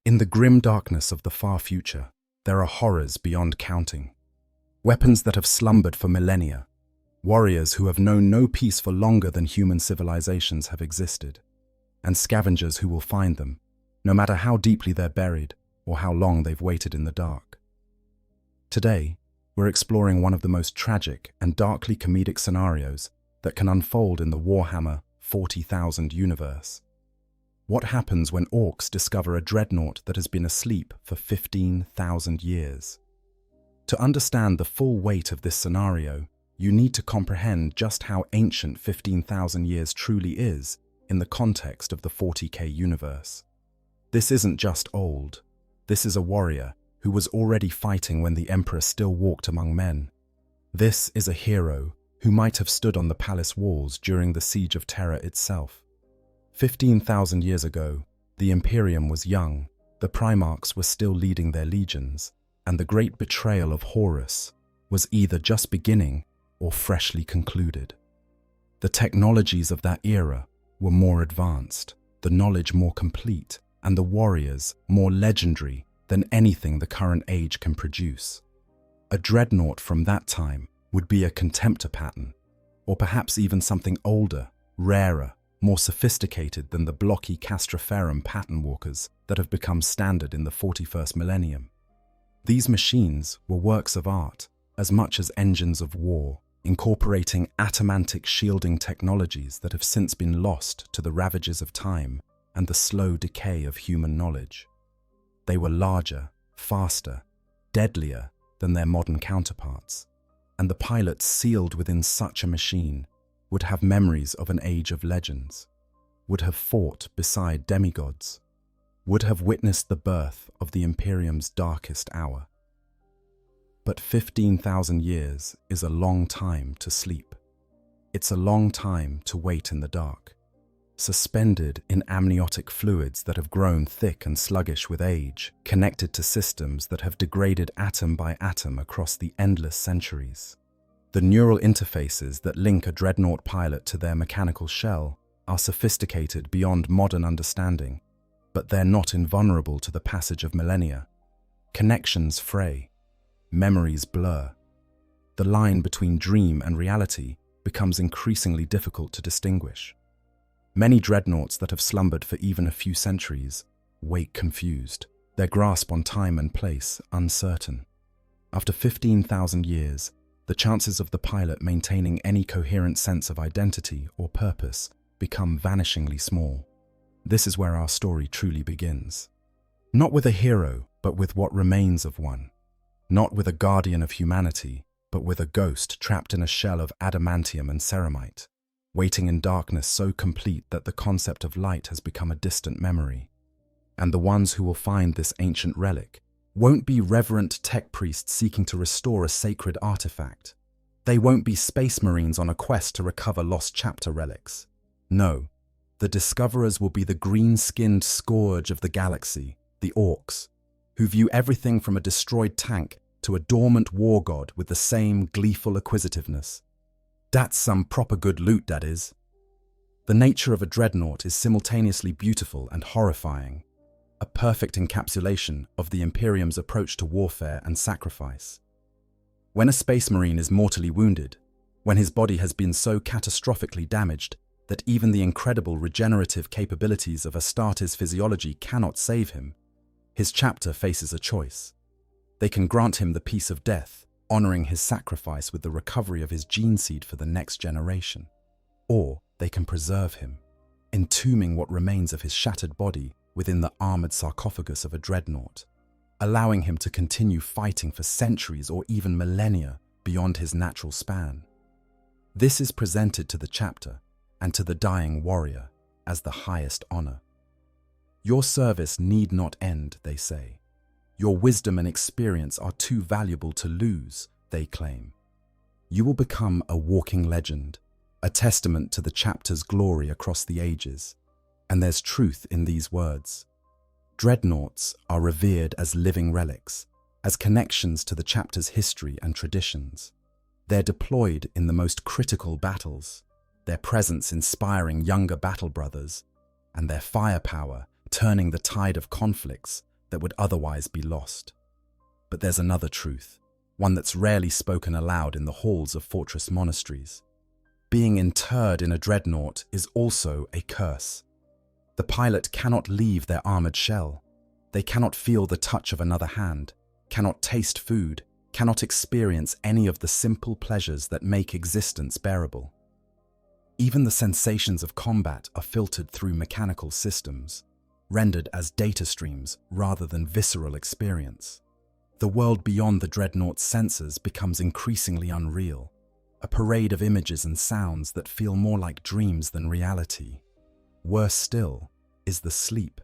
In the grim darkness of the far future, there are horrors beyond counting. Weapons that have slumbered for millennia, warriors who have known no peace for longer than human civilizations have existed, and scavengers who will find them, no matter how deeply they're buried or how long they've waited in the dark. Today, we're exploring one of the most tragic and darkly comedic scenarios that can unfold in the Warhammer 40,000 universe. What happens when Orks discover a dreadnought that has been asleep for 15,000 years? To understand the full weight of this scenario, you need to comprehend just how ancient 15,000 years truly is in the context of the 40k universe. This isn't just old. This is a warrior who was already fighting when the Emperor still walked among men. This is a hero who might have stood on the palace walls during the Siege of Terror itself. 15,000 years ago, the Imperium was young, the Primarchs were still leading their legions, and the great betrayal of Horus was either just beginning or freshly concluded. The technologies of that era were more advanced, the knowledge more complete, and the warriors more legendary than anything the current age can produce. A dreadnought from that time would be a contemptor pattern, or perhaps even something older, rarer, more sophisticated than the blocky Castroferrum pattern walkers that have become standard in the 41st millennium. These machines were works of art as much as engines of war, incorporating atomantic shielding technologies that have since been lost to the ravages of time and the slow decay of human knowledge. They were larger, faster, deadlier than their modern counterparts, and the pilots sealed within such a machine would have memories of an age of legends, would have fought beside demigods, would have witnessed the birth of the Imperium's darkest hour. But 15,000 years is a long time to sleep. It's a long time to wait in the dark, suspended in amniotic fluids that have grown thick and sluggish with age, connected to systems that have degraded atom by atom across the endless centuries. The neural interfaces that link a dreadnought pilot to their mechanical shell are sophisticated beyond modern understanding, but they're not invulnerable to the passage of millennia. Connections fray, memories blur. The line between dream and reality becomes increasingly difficult to distinguish. Many dreadnoughts that have slumbered for even a few centuries wake confused, their grasp on time and place uncertain. After 15,000 years, the chances of the pilot maintaining any coherent sense of identity or purpose become vanishingly small. This is where our story truly begins. Not with a hero, but with what remains of one. Not with a guardian of humanity, but with a ghost trapped in a shell of adamantium and ceramite, waiting in darkness so complete that the concept of light has become a distant memory. And the ones who will find this ancient relic won't be reverent tech priests seeking to restore a sacred artifact. They won't be space marines on a quest to recover lost chapter relics. No, the discoverers will be the green-skinned scourge of the galaxy, the Orks, who view everything from a destroyed tank to a dormant war god with the same gleeful acquisitiveness. That's some proper good loot, that is. The nature of a dreadnought is simultaneously beautiful and horrifying, a perfect encapsulation of the Imperium's approach to warfare and sacrifice. When a space marine is mortally wounded, when his body has been so catastrophically damaged that even the incredible regenerative capabilities of Astartes' physiology cannot save him, his chapter faces a choice. They can grant him the peace of death, honoring his sacrifice with the recovery of his gene seed for the next generation. Or they can preserve him, entombing what remains of his shattered body within the armored sarcophagus of a dreadnought, allowing him to continue fighting for centuries or even millennia beyond his natural span. This is presented to the chapter and to the dying warrior as the highest honor. Your service need not end, they say. Your wisdom and experience are too valuable to lose, they claim. You will become a walking legend, a testament to the chapter's glory across the ages. And there's truth in these words. Dreadnoughts are revered as living relics, as connections to the chapter's history and traditions. They're deployed in the most critical battles, their presence inspiring younger battle brothers, and their firepower turning the tide of conflicts that would otherwise be lost. But there's another truth, one that's rarely spoken aloud in the halls of fortress monasteries. Being interred in a dreadnought is also a curse. The pilot cannot leave their armored shell. They cannot feel the touch of another hand, cannot taste food, cannot experience any of the simple pleasures that make existence bearable. Even the sensations of combat are filtered through mechanical systems, rendered as data streams rather than visceral experience. The world beyond the dreadnought's sensors becomes increasingly unreal, a parade of images and sounds that feel more like dreams than reality. Worse still is the sleep.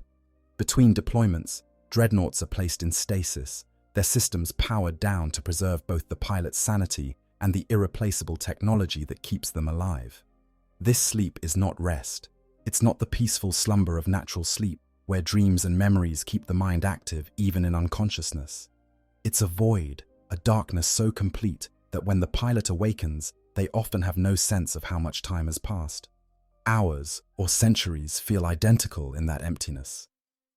Between deployments, dreadnoughts are placed in stasis, their systems powered down to preserve both the pilot's sanity and the irreplaceable technology that keeps them alive. This sleep is not rest. It's not the peaceful slumber of natural sleep, where dreams and memories keep the mind active even in unconsciousness. It's a void, a darkness so complete that when the pilot awakens, they often have no sense of how much time has passed. Hours or centuries feel identical in that emptiness.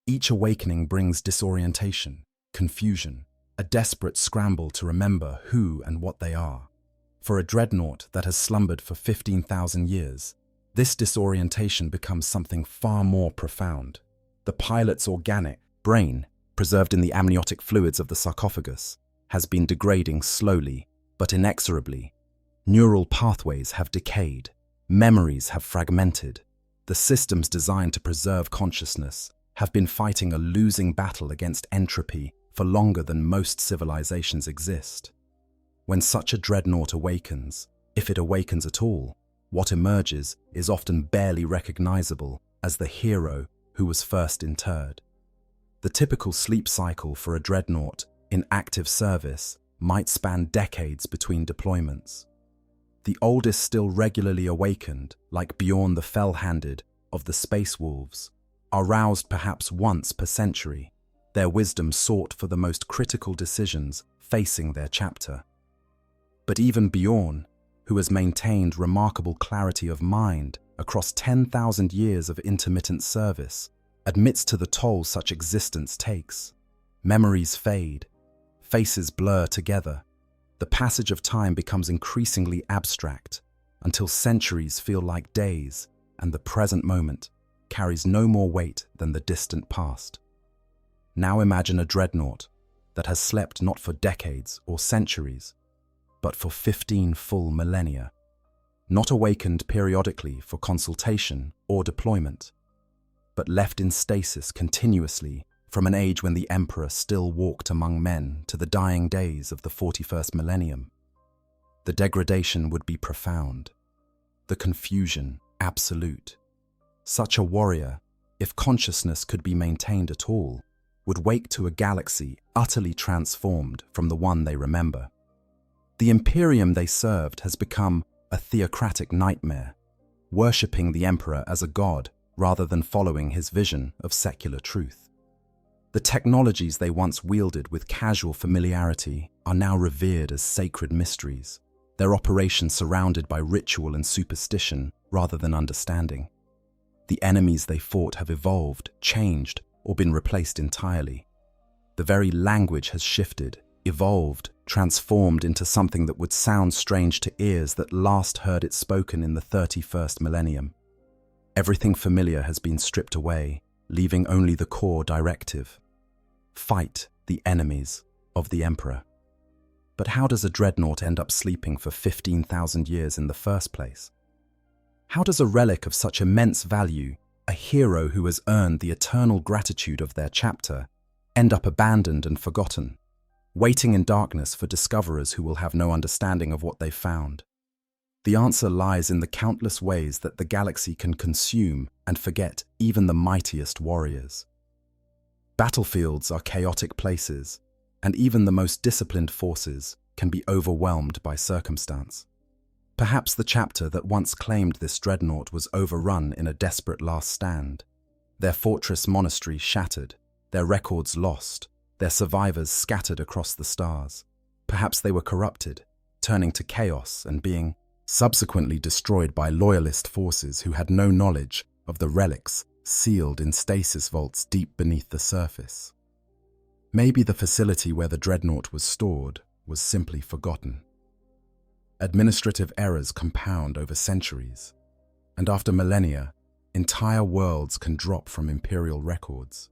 Each awakening brings disorientation, confusion, a desperate scramble to remember who and what they are. For a dreadnought that has slumbered for 15,000 years, this disorientation becomes something far more profound. The pilot's organic brain, preserved in the amniotic fluids of the sarcophagus, has been degrading slowly but inexorably. Neural pathways have decayed, memories have fragmented. The systems designed to preserve consciousness have been fighting a losing battle against entropy for longer than most civilizations exist. When such a dreadnought awakens, if it awakens at all, what emerges is often barely recognizable as the hero who was first interred. The typical sleep cycle for a dreadnought in active service might span decades between deployments. The oldest still regularly awakened, like Bjorn the Fell-Handed of the Space Wolves, are roused perhaps once per century, their wisdom sought for the most critical decisions facing their chapter. But even Bjorn, who has maintained remarkable clarity of mind across 10,000 years of intermittent service, admits to the toll such existence takes. Memories fade, faces blur together. The passage of time becomes increasingly abstract until centuries feel like days and the present moment carries no more weight than the distant past. Now imagine a dreadnought that has slept not for decades or centuries, but for 15 full millennia, not awakened periodically for consultation or deployment, but left in stasis continuously from an age when the Emperor still walked among men to the dying days of the 41st millennium. The degradation would be profound, the confusion absolute. Such a warrior, if consciousness could be maintained at all, would wake to a galaxy utterly transformed from the one they remember. The Imperium they served has become a theocratic nightmare, worshipping the Emperor as a god rather than following his vision of secular truth. The technologies they once wielded with casual familiarity are now revered as sacred mysteries, their operation surrounded by ritual and superstition rather than understanding. The enemies they fought have evolved, changed, or been replaced entirely. The very language has shifted, evolved, transformed into something that would sound strange to ears that last heard it spoken in the 31st millennium. Everything familiar has been stripped away, leaving only the core directive: fight the enemies of the Emperor. But how does a dreadnought end up sleeping for 15,000 years in the first place? How does a relic of such immense value, a hero who has earned the eternal gratitude of their chapter, end up abandoned and forgotten, waiting in darkness for discoverers who will have no understanding of what they've found? The answer lies in the countless ways that the galaxy can consume and forget even the mightiest warriors. Battlefields are chaotic places, and even the most disciplined forces can be overwhelmed by circumstance. Perhaps the chapter that once claimed this dreadnought was overrun in a desperate last stand, their fortress monastery shattered, their records lost, their survivors scattered across the stars. Perhaps they were corrupted, turning to chaos and being subsequently destroyed by loyalist forces who had no knowledge of the relics sealed in stasis vaults deep beneath the surface. Maybe the facility where the Dreadnought was stored was simply forgotten. Administrative errors compound over centuries, and after millennia, entire worlds can drop from imperial records.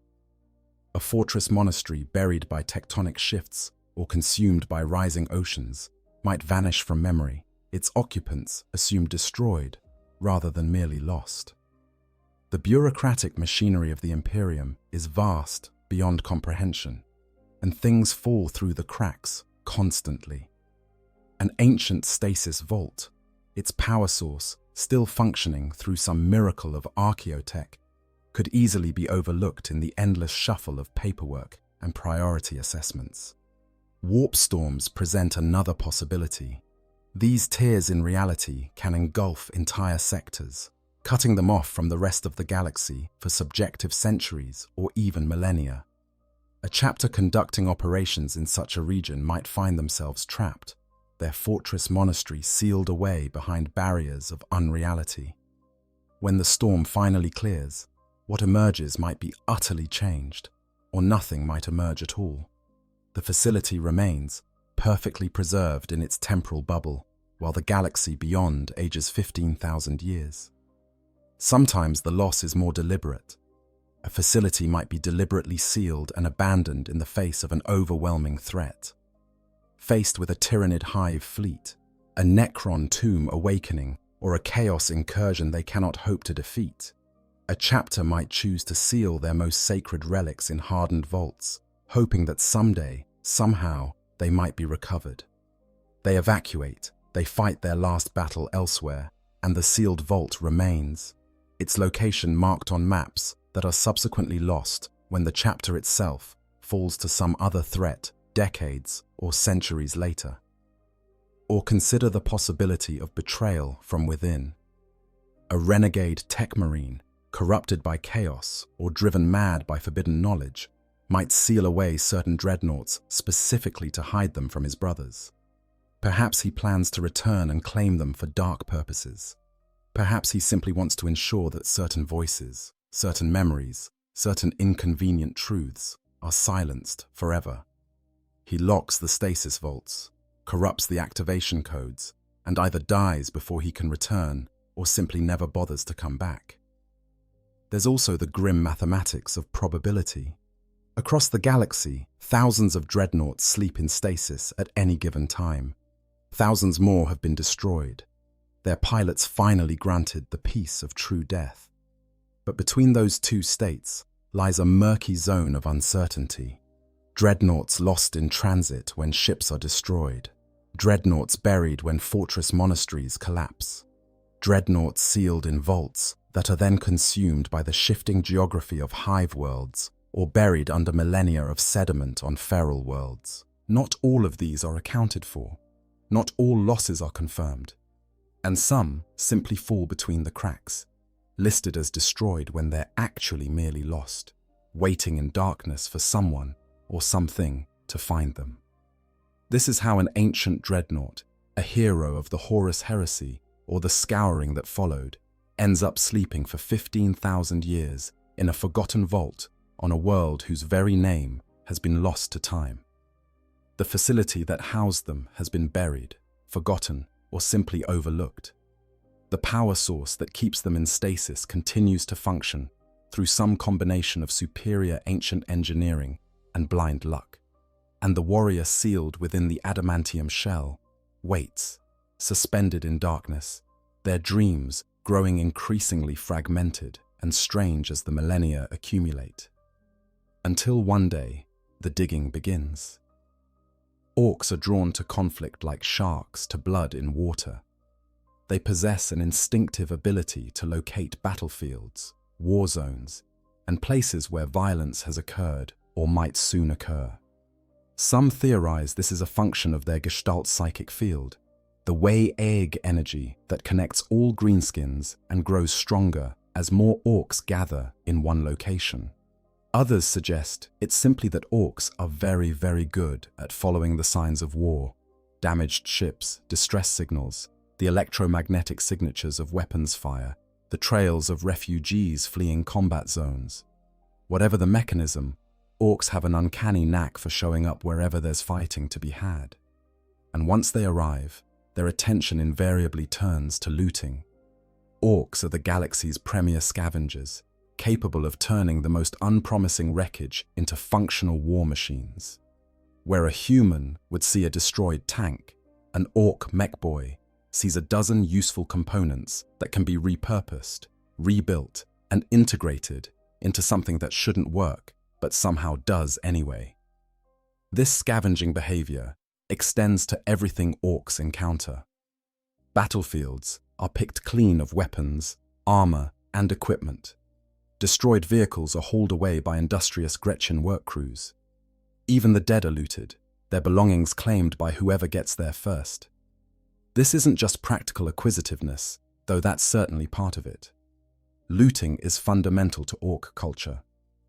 A fortress monastery buried by tectonic shifts or consumed by rising oceans might vanish from memory, its occupants assumed destroyed rather than merely lost. The bureaucratic machinery of the Imperium is vast beyond comprehension, and things fall through the cracks constantly. An ancient stasis vault, its power source still functioning through some miracle of archaeotech, could easily be overlooked in the endless shuffle of paperwork and priority assessments. Warp storms present another possibility. These tears in reality can engulf entire sectors, cutting them off from the rest of the galaxy for subjective centuries or even millennia. A chapter conducting operations in such a region might find themselves trapped, their fortress monastery sealed away behind barriers of unreality. When the storm finally clears, what emerges might be utterly changed, or nothing might emerge at all. The facility remains, perfectly preserved in its temporal bubble, while the galaxy beyond ages 15,000 years. Sometimes the loss is more deliberate. A facility might be deliberately sealed and abandoned in the face of an overwhelming threat. Faced with a tyrannid hive fleet, a Necron tomb awakening, or a chaos incursion they cannot hope to defeat, a chapter might choose to seal their most sacred relics in hardened vaults, hoping that someday, somehow, they might be recovered. They evacuate, they fight their last battle elsewhere, and the sealed vault remains, its location marked on maps that are subsequently lost when the chapter itself falls to some other threat decades or centuries later. Or consider the possibility of betrayal from within. A renegade tech marine, corrupted by chaos or driven mad by forbidden knowledge, might seal away certain dreadnoughts specifically to hide them from his brothers. Perhaps he plans to return and claim them for dark purposes. Perhaps he simply wants to ensure that certain voices, certain memories, certain inconvenient truths are silenced forever. He locks the stasis vaults, corrupts the activation codes, and either dies before he can return or simply never bothers to come back. There's also the grim mathematics of probability. Across the galaxy, thousands of dreadnoughts sleep in stasis at any given time. Thousands more have been destroyed, their pilots finally granted the peace of true death. But between those two states lies a murky zone of uncertainty. Dreadnoughts lost in transit when ships are destroyed. Dreadnoughts buried when fortress monasteries collapse. Dreadnoughts sealed in vaults that are then consumed by the shifting geography of hive worlds or buried under millennia of sediment on feral worlds. Not all of these are accounted for. Not all losses are confirmed. And some simply fall between the cracks, listed as destroyed when they're actually merely lost, waiting in darkness for someone or something to find them. This is how an ancient dreadnought, a hero of the Horus heresy or the scouring that followed, ends up sleeping for 15,000 years in a forgotten vault on a world whose very name has been lost to time. The facility that housed them has been buried, forgotten, or simply overlooked. The power source that keeps them in stasis continues to function through some combination of superior ancient engineering and blind luck. And the warrior sealed within the adamantium shell waits, suspended in darkness, their dreams growing increasingly fragmented and strange as the millennia accumulate. Until one day, the digging begins. Orks are drawn to conflict like sharks to blood in water. They possess an instinctive ability to locate battlefields, war zones, and places where violence has occurred or might soon occur. Some theorize this is a function of their Gestalt psychic field, the Way-Egg energy that connects all greenskins and grows stronger as more orcs gather in one location. Others suggest it's simply that orcs are very, very good at following the signs of war, damaged ships, distress signals, the electromagnetic signatures of weapons fire, the trails of refugees fleeing combat zones. Whatever the mechanism, Orks have an uncanny knack for showing up wherever there's fighting to be had. And once they arrive, their attention invariably turns to looting. Orks are the galaxy's premier scavengers, capable of turning the most unpromising wreckage into functional war machines. Where a human would see a destroyed tank, an Ork mech boy sees a dozen useful components that can be repurposed, rebuilt, and integrated into something that shouldn't work, but somehow does anyway. This scavenging behavior extends to everything Orks encounter. Battlefields are picked clean of weapons, armor, and equipment. Destroyed vehicles are hauled away by industrious Gretchen work crews. Even the dead are looted, their belongings claimed by whoever gets there first. This isn't just practical acquisitiveness, though that's certainly part of it. Looting is fundamental to Ork culture,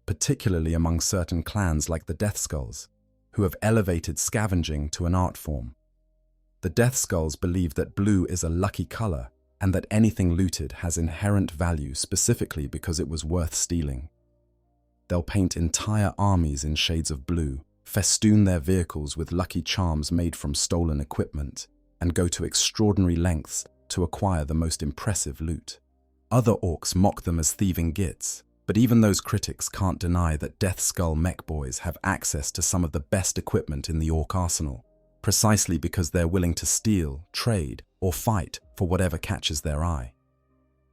particularly among certain clans like the Death Skulls, who have elevated scavenging to an art form. The Death Skulls believe that blue is a lucky color and that anything looted has inherent value specifically because it was worth stealing. They'll paint entire armies in shades of blue, festoon their vehicles with lucky charms made from stolen equipment, and go to extraordinary lengths to acquire the most impressive loot. Other Orks mock them as thieving gits, but even those critics can't deny that Death Skull mech boys have access to some of the best equipment in the Ork arsenal, precisely because they're willing to steal, trade, or fight for whatever catches their eye.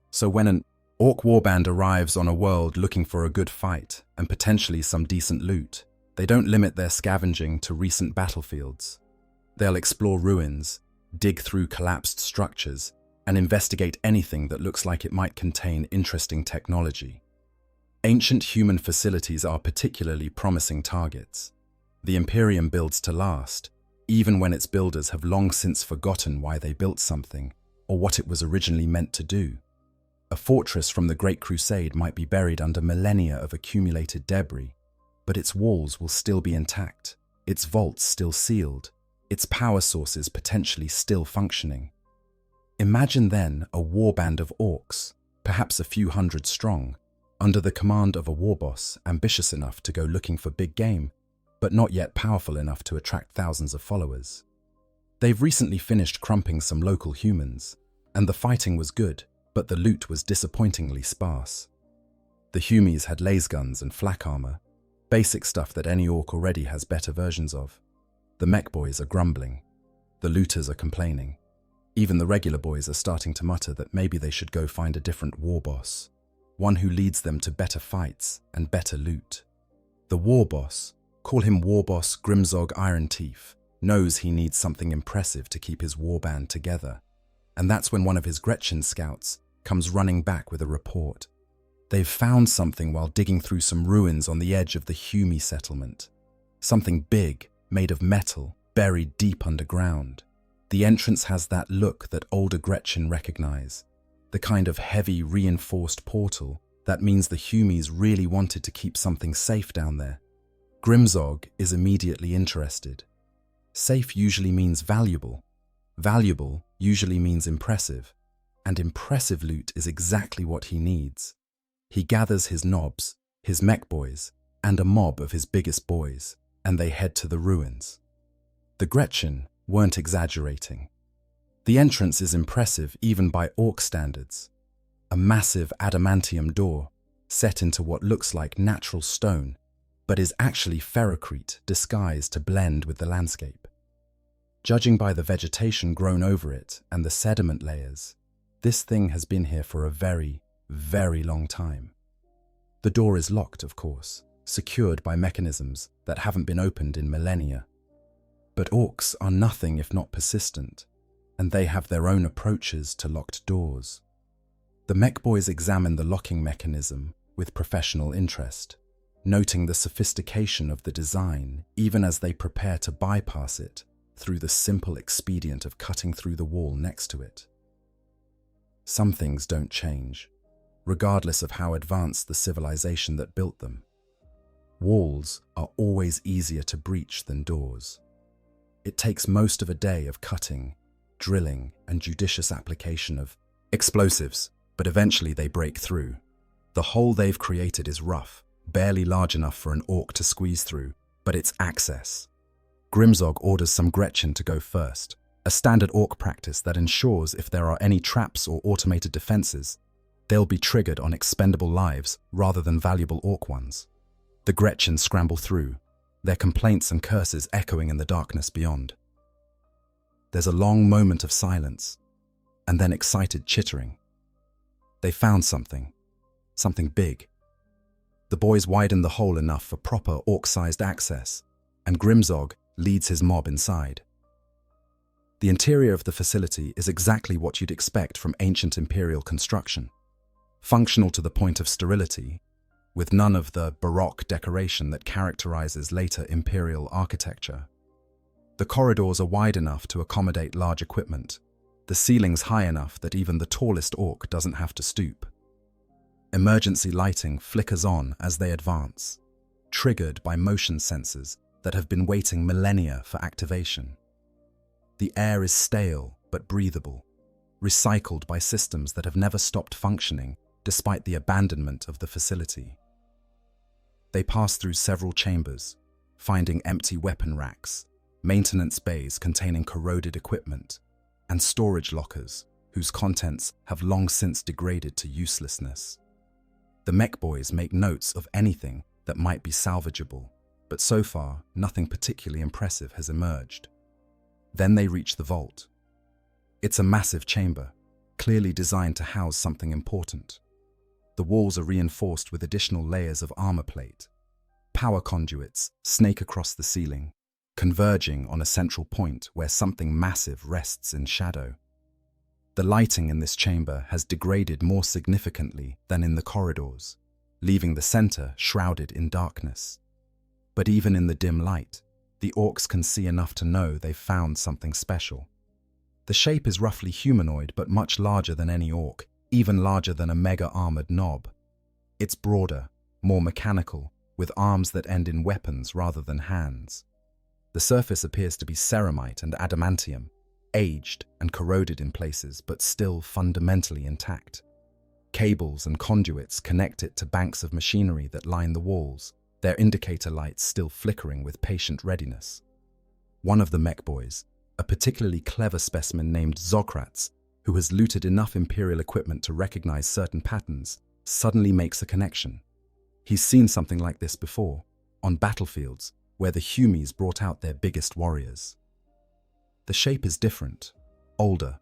So when an Ork warband arrives on a world looking for a good fight and potentially some decent loot, they don't limit their scavenging to recent battlefields. They'll explore ruins, dig through collapsed structures, and investigate anything that looks like it might contain interesting technology. Ancient human facilities are particularly promising targets. The Imperium builds to last, even when its builders have long since forgotten why they built something or what it was originally meant to do. A fortress from the Great Crusade might be buried under millennia of accumulated debris, but its walls will still be intact, its vaults still sealed, its power sources potentially still functioning. Imagine then a warband of Orks, perhaps a few hundred strong, under the command of a warboss ambitious enough to go looking for big game, but not yet powerful enough to attract thousands of followers. They've recently finished crumping some local humans, and the fighting was good, but the loot was disappointingly sparse. The Humies had lasguns and flak armor, basic stuff that any Ork already has better versions of. The mech boys are grumbling. The looters are complaining. Even the regular boys are starting to mutter that maybe they should go find a different war boss, one who leads them to better fights and better loot. The war boss, call him Warboss Grimzog Ironteeth, knows he needs something impressive to keep his warband together, and that's when one of his Gretchen scouts comes running back with a report. They've found something while digging through some ruins on the edge of the Humie settlement. Something big, made of metal, buried deep underground. The entrance has that look that older Gretchen recognize, the kind of heavy, reinforced portal that means the Humies really wanted to keep something safe down there. Grimzog is immediately interested. Safe usually means valuable. Valuable usually means impressive. And impressive loot is exactly what he needs. He gathers his knobs, his mech boys, and a mob of his biggest boys, and they head to the ruins. The Gretchen weren't exaggerating. The entrance is impressive even by Ork standards. A massive adamantium door, set into what looks like natural stone, but is actually ferrocrete disguised to blend with the landscape. Judging by the vegetation grown over it and the sediment layers, this thing has been here for a very, very long time. The door is locked, of course, secured by mechanisms that haven't been opened in millennia. But Orks are nothing if not persistent, and they have their own approaches to locked doors. The mech boys examine the locking mechanism with professional interest, noting the sophistication of the design even as they prepare to bypass it through the simple expedient of cutting through the wall next to it. Some things don't change, regardless of how advanced the civilization that built them. Walls are always easier to breach than doors. It takes most of a day of cutting, drilling, and judicious application of explosives, but eventually they break through. The hole they've created is rough, barely large enough for an orc to squeeze through, but it's access. Grimzog orders some Gretchen to go first, a standard orc practice that ensures if there are any traps or automated defenses, they'll be triggered on expendable lives rather than valuable orc ones. The Gretchen scramble through, their complaints and curses echoing in the darkness beyond. There's a long moment of silence, and then excited chittering. They found something big. The boys widen the hole enough for proper orc-sized access, and Grimzog leads his mob inside. The interior of the facility is exactly what you'd expect from ancient Imperial construction. Functional to the point of sterility, with none of the Baroque decoration that characterizes later Imperial architecture. The corridors are wide enough to accommodate large equipment, the ceilings high enough that even the tallest orc doesn't have to stoop. Emergency lighting flickers on as they advance, triggered by motion sensors that have been waiting millennia for activation. The air is stale but breathable, recycled by systems that have never stopped functioning despite the abandonment of the facility. They pass through several chambers, finding empty weapon racks, maintenance bays containing corroded equipment, and storage lockers whose contents have long since degraded to uselessness. The mech boys make notes of anything that might be salvageable, but so far nothing particularly impressive has emerged. Then they reach the vault. It's a massive chamber, clearly designed to house something important. The walls are reinforced with additional layers of armor plate. Power conduits snake across the ceiling, converging on a central point where something massive rests in shadow. The lighting in this chamber has degraded more significantly than in the corridors, leaving the center shrouded in darkness. But even in the dim light, the orcs can see enough to know they've found something special. The shape is roughly humanoid but much larger than any orc, even larger than a mega-armored knob. It's broader, more mechanical, with arms that end in weapons rather than hands. The surface appears to be ceramite and adamantium, aged and corroded in places but still fundamentally intact. Cables and conduits connect it to banks of machinery that line the walls, their indicator lights still flickering with patient readiness. One of the mech boys, a particularly clever specimen named Zograts, who has looted enough Imperial equipment to recognize certain patterns, suddenly makes a connection. He's seen something like this before, on battlefields where the Humies brought out their biggest warriors. The shape is different, older,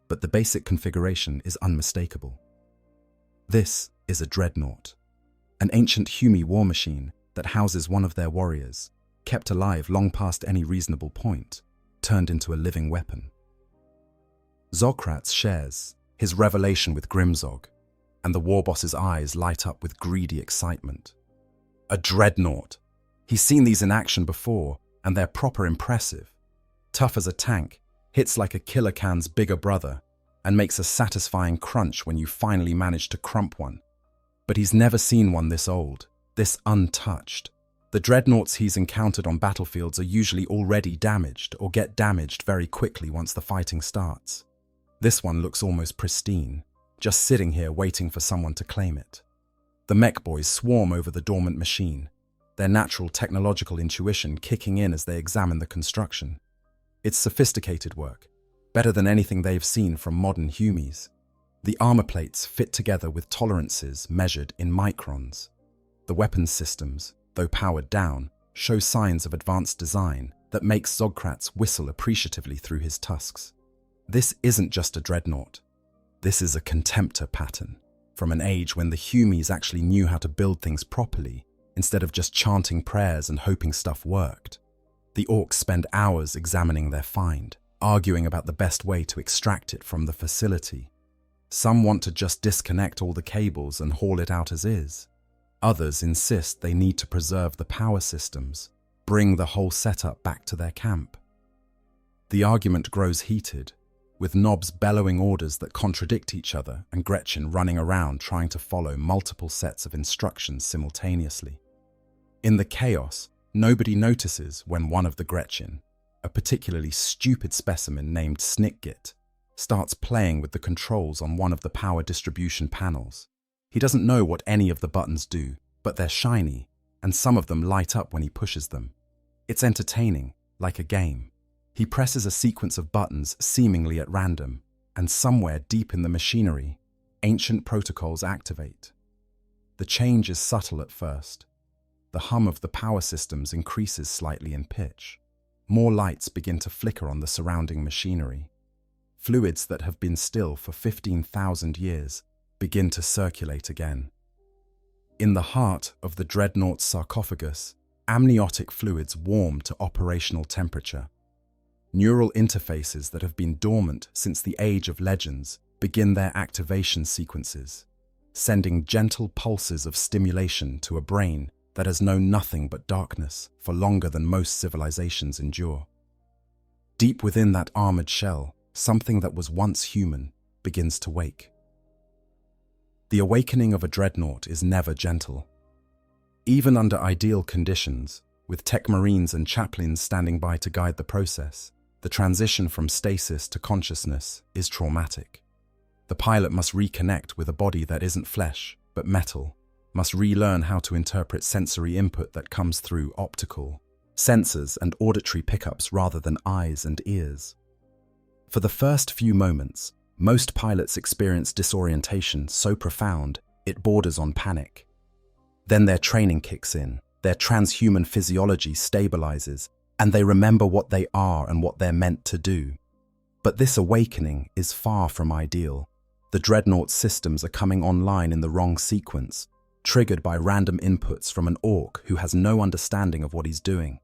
but the basic configuration is unmistakable. This is a Dreadnought, an ancient Humie war machine that houses one of their warriors, kept alive long past any reasonable point, turned into a living weapon. Zograts shares his revelation with Grimzog, and the warboss's eyes light up with greedy excitement. A Dreadnought. He's seen these in action before, and they're proper impressive. Tough as a tank, hits like a killer can's bigger brother, and makes a satisfying crunch when you finally manage to crump one. But he's never seen one this old, this untouched. The Dreadnoughts he's encountered on battlefields are usually already damaged or get damaged very quickly once the fighting starts. This one looks almost pristine, just sitting here waiting for someone to claim it. The mech boys swarm over the dormant machine, their natural technological intuition kicking in as they examine the construction. It's sophisticated work, better than anything they've seen from modern Humies. The armor plates fit together with tolerances measured in microns. The weapons systems, though powered down, show signs of advanced design that makes Zograts whistle appreciatively through his tusks. This isn't just a Dreadnought. This is a Contemptor pattern, from an age when the Humies actually knew how to build things properly, instead of just chanting prayers and hoping stuff worked. The Orks spend hours examining their find, arguing about the best way to extract it from the facility. Some want to just disconnect all the cables and haul it out as is. Others insist they need to preserve the power systems, bring the whole setup back to their camp. The argument grows heated, with Knobs bellowing orders that contradict each other and Gretchen running around trying to follow multiple sets of instructions simultaneously. In the chaos, nobody notices when one of the Gretchen, a particularly stupid specimen named Snickgit, starts playing with the controls on one of the power distribution panels. He doesn't know what any of the buttons do, but they're shiny, and some of them light up when he pushes them. It's entertaining, like a game. He presses a sequence of buttons seemingly at random, and somewhere deep in the machinery, ancient protocols activate. The change is subtle at first. The hum of the power systems increases slightly in pitch. More lights begin to flicker on the surrounding machinery. Fluids that have been still for 15,000 years begin to circulate again. In the heart of the Dreadnought's sarcophagus, amniotic fluids warm to operational temperature. Neural interfaces that have been dormant since the age of legends begin their activation sequences, sending gentle pulses of stimulation to a brain that has known nothing but darkness for longer than most civilizations endure. Deep within that armored shell, something that was once human begins to wake. The awakening of a dreadnought is never gentle. Even under ideal conditions, with tech marines and chaplains standing by to guide the process, the transition from stasis to consciousness is traumatic. The pilot must reconnect with a body that isn't flesh, but metal, must relearn how to interpret sensory input that comes through optical sensors and auditory pickups rather than eyes and ears. For the first few moments, most pilots experience disorientation so profound it borders on panic. Then their training kicks in, their transhuman physiology stabilizes, and they remember what they are and what they're meant to do. But this awakening is far from ideal. The Dreadnought systems are coming online in the wrong sequence, triggered by random inputs from an Ork who has no understanding of what he's doing.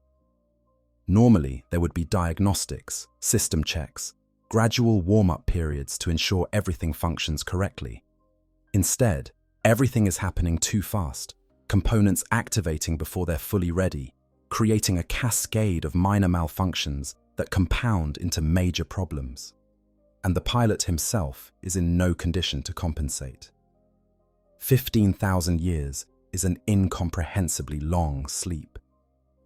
Normally, there would be diagnostics, system checks, gradual warm-up periods to ensure everything functions correctly. Instead, everything is happening too fast, components activating before they're fully ready, creating a cascade of minor malfunctions that compound into major problems. And the pilot himself is in no condition to compensate. 15,000 years is an incomprehensibly long sleep.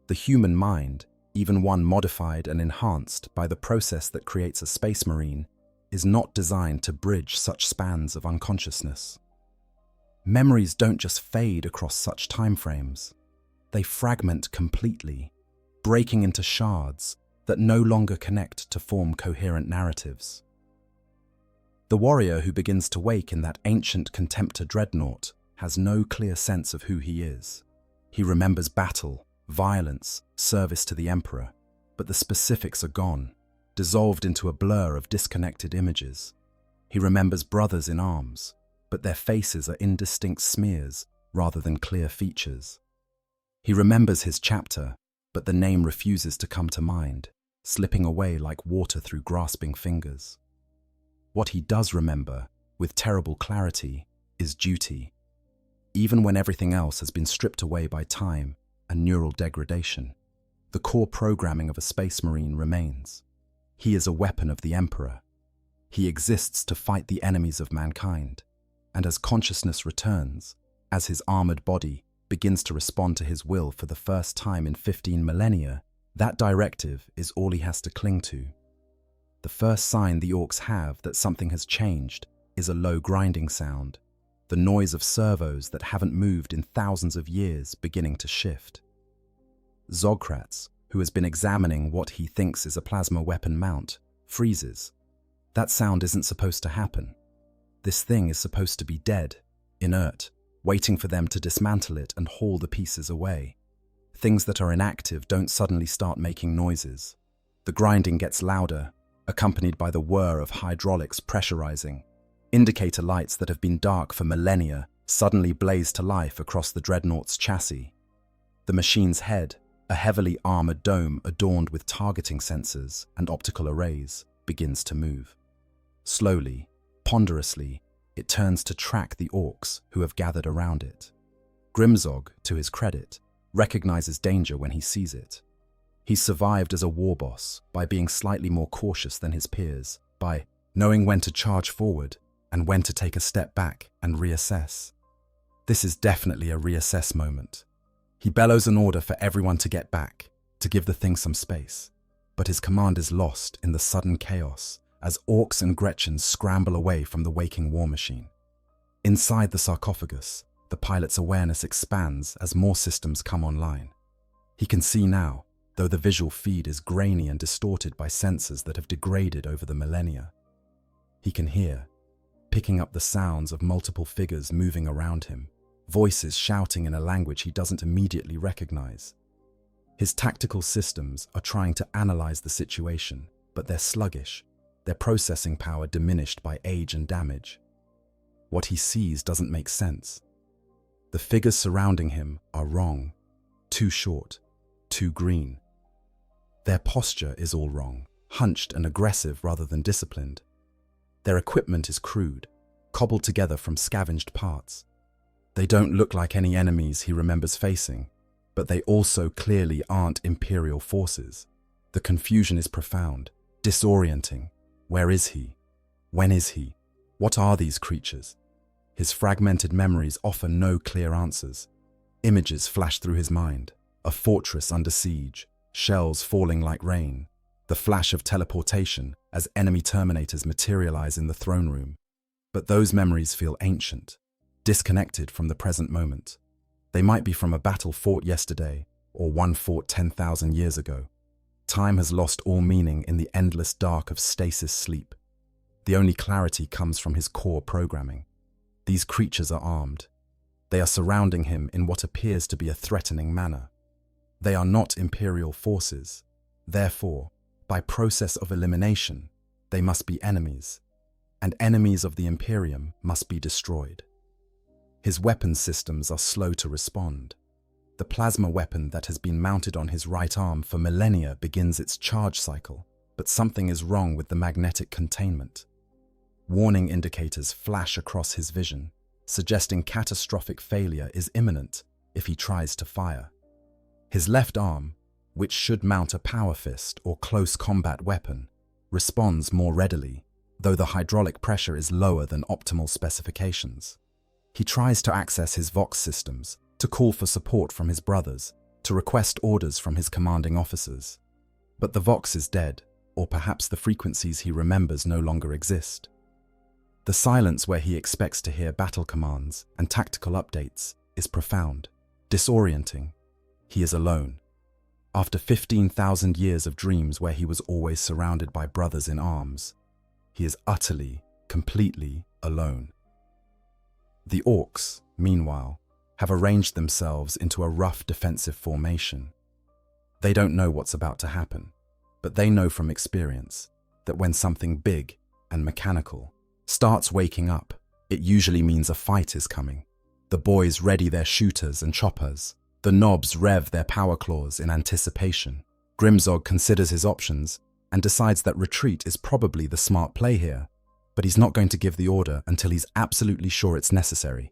The human mind, even one modified and enhanced by the process that creates a space marine, is not designed to bridge such spans of unconsciousness. Memories don't just fade across such timeframes. They fragment completely, breaking into shards that no longer connect to form coherent narratives. The warrior who begins to wake in that ancient Contemptor dreadnought has no clear sense of who he is. He remembers battle, violence, service to the Emperor, but the specifics are gone, dissolved into a blur of disconnected images. He remembers brothers in arms, but their faces are indistinct smears rather than clear features. He remembers his chapter, but the name refuses to come to mind, slipping away like water through grasping fingers. What he does remember, with terrible clarity, is duty, even when everything else has been stripped away by time and neural degradation. The core programming of a space marine remains. He is a weapon of the Emperor. He exists to fight the enemies of mankind, and as consciousness returns, as his armored body begins to respond to his will for the first time in 15 millennia, that directive is all he has to cling to. The first sign the Orks have that something has changed is a low grinding sound, the noise of servos that haven't moved in thousands of years beginning to shift. Zogkrats, who has been examining what he thinks is a plasma weapon mount, freezes. That sound isn't supposed to happen. This thing is supposed to be dead, inert, waiting for them to dismantle it and haul the pieces away. Things that are inactive don't suddenly start making noises. The grinding gets louder, accompanied by the whir of hydraulics pressurizing. Indicator lights that have been dark for millennia suddenly blaze to life across the Dreadnought's chassis. The machine's head, a heavily armored dome adorned with targeting sensors and optical arrays, begins to move. Slowly, ponderously, it turns to track the Orks who have gathered around it. Grimzog, to his credit, recognizes danger when he sees it. He's survived as a war boss by being slightly more cautious than his peers, by knowing when to charge forward and when to take a step back and reassess. This is definitely a reassess moment. He bellows an order for everyone to get back, to give the thing some space, but his command is lost in the sudden chaos as Orks and Gretchens scramble away from the waking war machine. Inside the sarcophagus, The pilot's awareness expands as more systems come online. He can see now, though the visual feed is grainy and distorted by sensors that have degraded over the millennia. He can hear, picking up the sounds of multiple figures moving around him, voices shouting in a language he doesn't immediately recognize. His tactical systems are trying to analyze the situation, but they're sluggish, their processing power diminished by age and damage. What he sees doesn't make sense. The figures surrounding him are wrong, too short, too green. Their posture is all wrong, hunched and aggressive rather than disciplined. Their equipment is crude, cobbled together from scavenged parts. They don't look like any enemies he remembers facing, but they also clearly aren't Imperial forces. The confusion is profound, disorienting. Where is he? When is he? What are these creatures? His fragmented memories offer no clear answers. Images flash through his mind. A fortress under siege, shells falling like rain, the flash of teleportation as enemy terminators materialize in the throne room. But those memories feel ancient, disconnected from the present moment. They might be from a battle fought yesterday or one fought 10,000 years ago. Time has lost all meaning in the endless dark of stasis sleep. The only clarity comes from his core programming. These creatures are armed. They are surrounding him in what appears to be a threatening manner. They are not Imperial forces. Therefore, by process of elimination, they must be enemies, and enemies of the Imperium must be destroyed. His weapon systems are slow to respond. The plasma weapon that has been mounted on his right arm for millennia begins its charge cycle, but something is wrong with the magnetic containment. Warning indicators flash across his vision, suggesting catastrophic failure is imminent if he tries to fire. His left arm, which should mount a power fist or close combat weapon, responds more readily, though the hydraulic pressure is lower than optimal specifications. He tries to access his Vox systems, to call for support from his brothers, to request orders from his commanding officers. But the Vox is dead, or perhaps the frequencies he remembers no longer exist. The silence where he expects to hear battle commands and tactical updates is profound, disorienting. He is alone. After 15,000 years of dreams where he was always surrounded by brothers in arms, he is utterly, completely alone. The Orks, meanwhile, have arranged themselves into a rough defensive formation. They don't know what's about to happen, but they know from experience that when something big and mechanical starts waking up, it usually means a fight is coming. The boys ready their shooters and choppers. The knobs rev their power claws in anticipation. Grimzog considers his options and decides that retreat is probably the smart play here, but he's not going to give the order until he's absolutely sure it's necessary.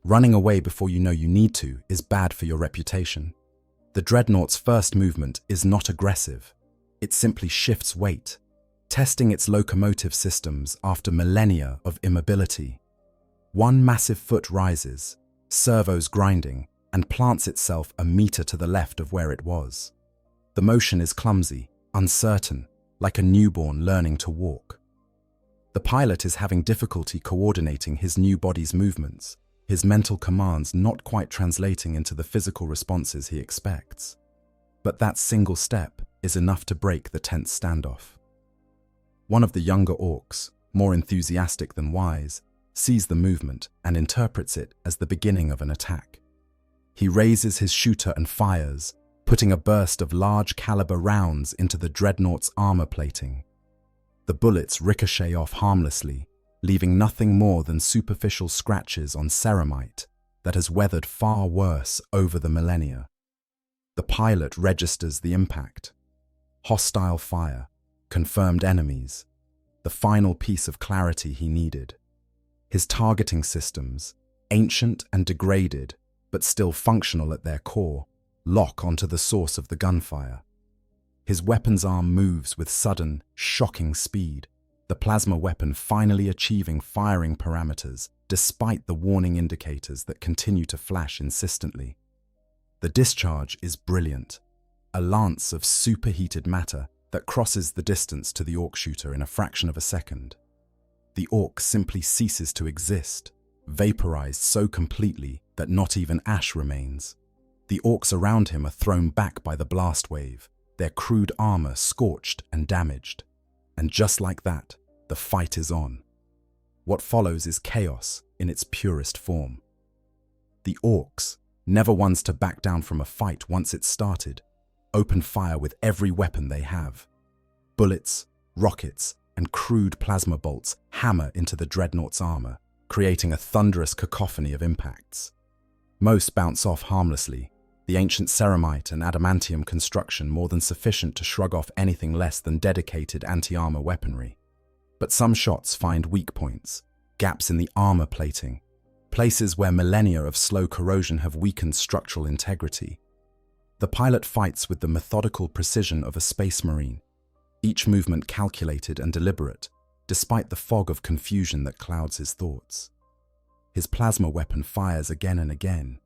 Running away before you know you need to is bad for your reputation. The Dreadnought's first movement is not aggressive. It simply shifts weight, testing its locomotive systems after millennia of immobility. One massive foot rises, servos grinding, and plants itself a meter to the left of where it was. The motion is clumsy, uncertain, like a newborn learning to walk. The pilot is having difficulty coordinating his new body's movements, his mental commands not quite translating into the physical responses he expects. But that single step is enough to break the tense standoff. One of the younger Orks, more enthusiastic than wise, sees the movement and interprets it as the beginning of an attack. He raises his shooter and fires, putting a burst of large caliber rounds into the Dreadnought's armor plating. The bullets ricochet off harmlessly, leaving nothing more than superficial scratches on ceramite that has weathered far worse over the millennia. The pilot registers the impact. Hostile fire, confirmed enemies, the final piece of clarity he needed. His targeting systems, ancient and degraded, but still functional at their core, lock onto the source of the gunfire. His weapon's arm moves with sudden, shocking speed, the plasma weapon finally achieving firing parameters despite the warning indicators that continue to flash insistently. The discharge is brilliant, a lance of superheated matter that crosses the distance to the Ork shooter in a fraction of a second. The Ork simply ceases to exist, vaporized so completely that not even ash remains. The orcs around him are thrown back by the blast wave, their crude armor scorched and damaged. And just like that, the fight is on. What follows is chaos in its purest form. The orcs, never ones to back down from a fight once it's started, open fire with every weapon they have. Bullets, rockets, and crude plasma bolts hammer into the Dreadnought's armor, creating a thunderous cacophony of impacts. Most bounce off harmlessly, the ancient ceramite and adamantium construction more than sufficient to shrug off anything less than dedicated anti-armor weaponry. But some shots find weak points, gaps in the armor plating, places where millennia of slow corrosion have weakened structural integrity. The pilot fights with the methodical precision of a space marine, each movement calculated and deliberate, despite the fog of confusion that clouds his thoughts. His plasma weapon fires again and again,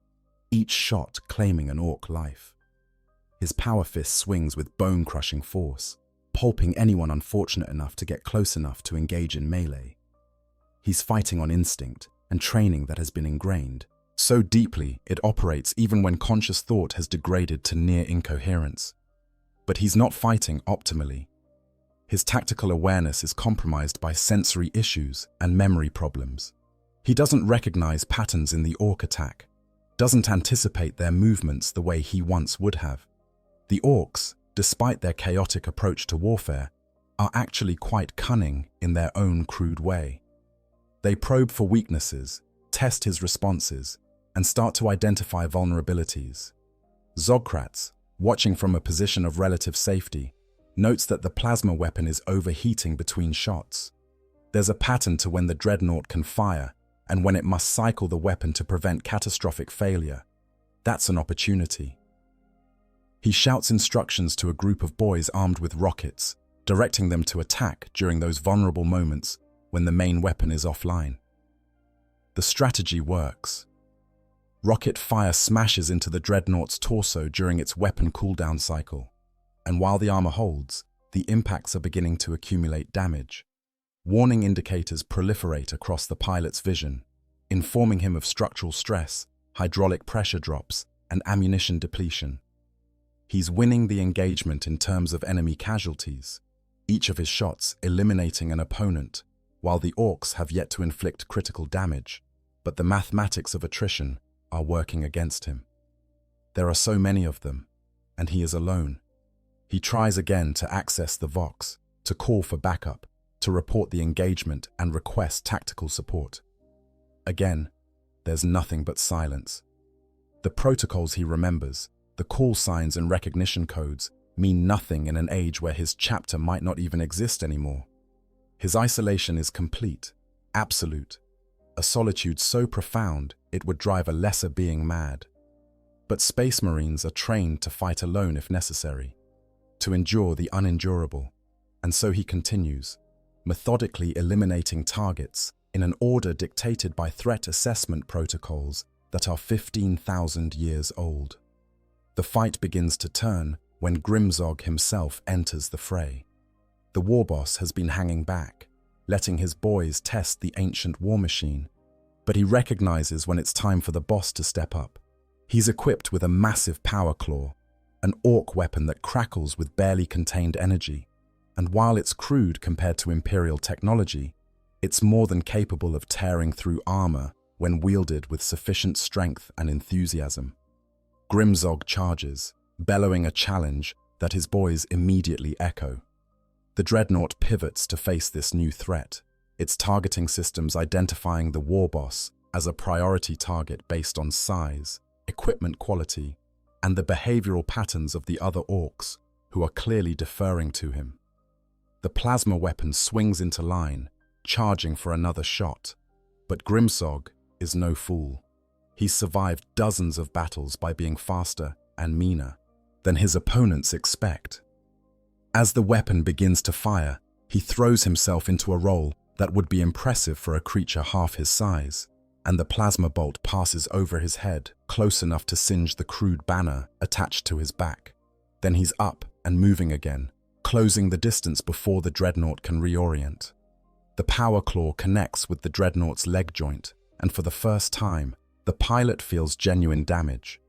each shot claiming an orc life. His power fist swings with bone-crushing force, pulping anyone unfortunate enough to get close enough to engage in melee. He's fighting on instinct and training that has been ingrained, so deeply it operates even when conscious thought has degraded to near incoherence. But he's not fighting optimally. His tactical awareness is compromised by sensory issues and memory problems. He doesn't recognize patterns in the orc attack, doesn't anticipate their movements the way he once would have. The orcs, despite their chaotic approach to warfare, are actually quite cunning in their own crude way. They probe for weaknesses, test his responses, and start to identify vulnerabilities. Zogkrats, watching from a position of relative safety, notes that the plasma weapon is overheating between shots. There's a pattern to when the Dreadnought can fire and when it must cycle the weapon to prevent catastrophic failure. That's an opportunity. He shouts instructions to a group of boys armed with rockets, directing them to attack during those vulnerable moments when the main weapon is offline. The strategy works. Rocket fire smashes into the Dreadnought's torso during its weapon cooldown cycle, and while the armor holds, the impacts are beginning to accumulate damage. Warning indicators proliferate across the pilot's vision, informing him of structural stress, hydraulic pressure drops, and ammunition depletion. He's winning the engagement in terms of enemy casualties, each of his shots eliminating an opponent, while the orcs have yet to inflict critical damage, but the mathematics of attrition are working against him. There are so many of them, and he is alone. He tries again to access the Vox, to call for backup, to report the engagement and request tactical support. Again, there's nothing but silence. The protocols he remembers, the call signs and recognition codes, mean nothing in an age where his chapter might not even exist anymore. His isolation is complete, absolute, a solitude so profound it would drive a lesser being mad. But Space Marines are trained to fight alone if necessary, to endure the unendurable, and so he continues, methodically eliminating targets in an order dictated by threat assessment protocols that are 15,000 years old. The fight begins to turn when Grimzog himself enters the fray. The war boss has been hanging back, letting his boys test the ancient war machine, but he recognizes when it's time for the boss to step up. He's equipped with a massive power claw, an orc weapon that crackles with barely contained energy, and while it's crude compared to Imperial technology, it's more than capable of tearing through armor when wielded with sufficient strength and enthusiasm. Grimzog charges, bellowing a challenge that his boys immediately echo. The Dreadnought pivots to face this new threat, its targeting systems identifying the war boss as a priority target based on size, equipment quality, and the behavioral patterns of the other orcs who are clearly deferring to him. The plasma weapon swings into line, charging for another shot, but Grimzog is no fool. He's survived dozens of battles by being faster and meaner than his opponents expect. As the weapon begins to fire, he throws himself into a roll that would be impressive for a creature half his size, and the plasma bolt passes over his head, close enough to singe the crude banner attached to his back. Then he's up and moving again, closing the distance before the Dreadnought can reorient. The power claw connects with the Dreadnought's leg joint, and for the first time, the The pilot feels genuine damage.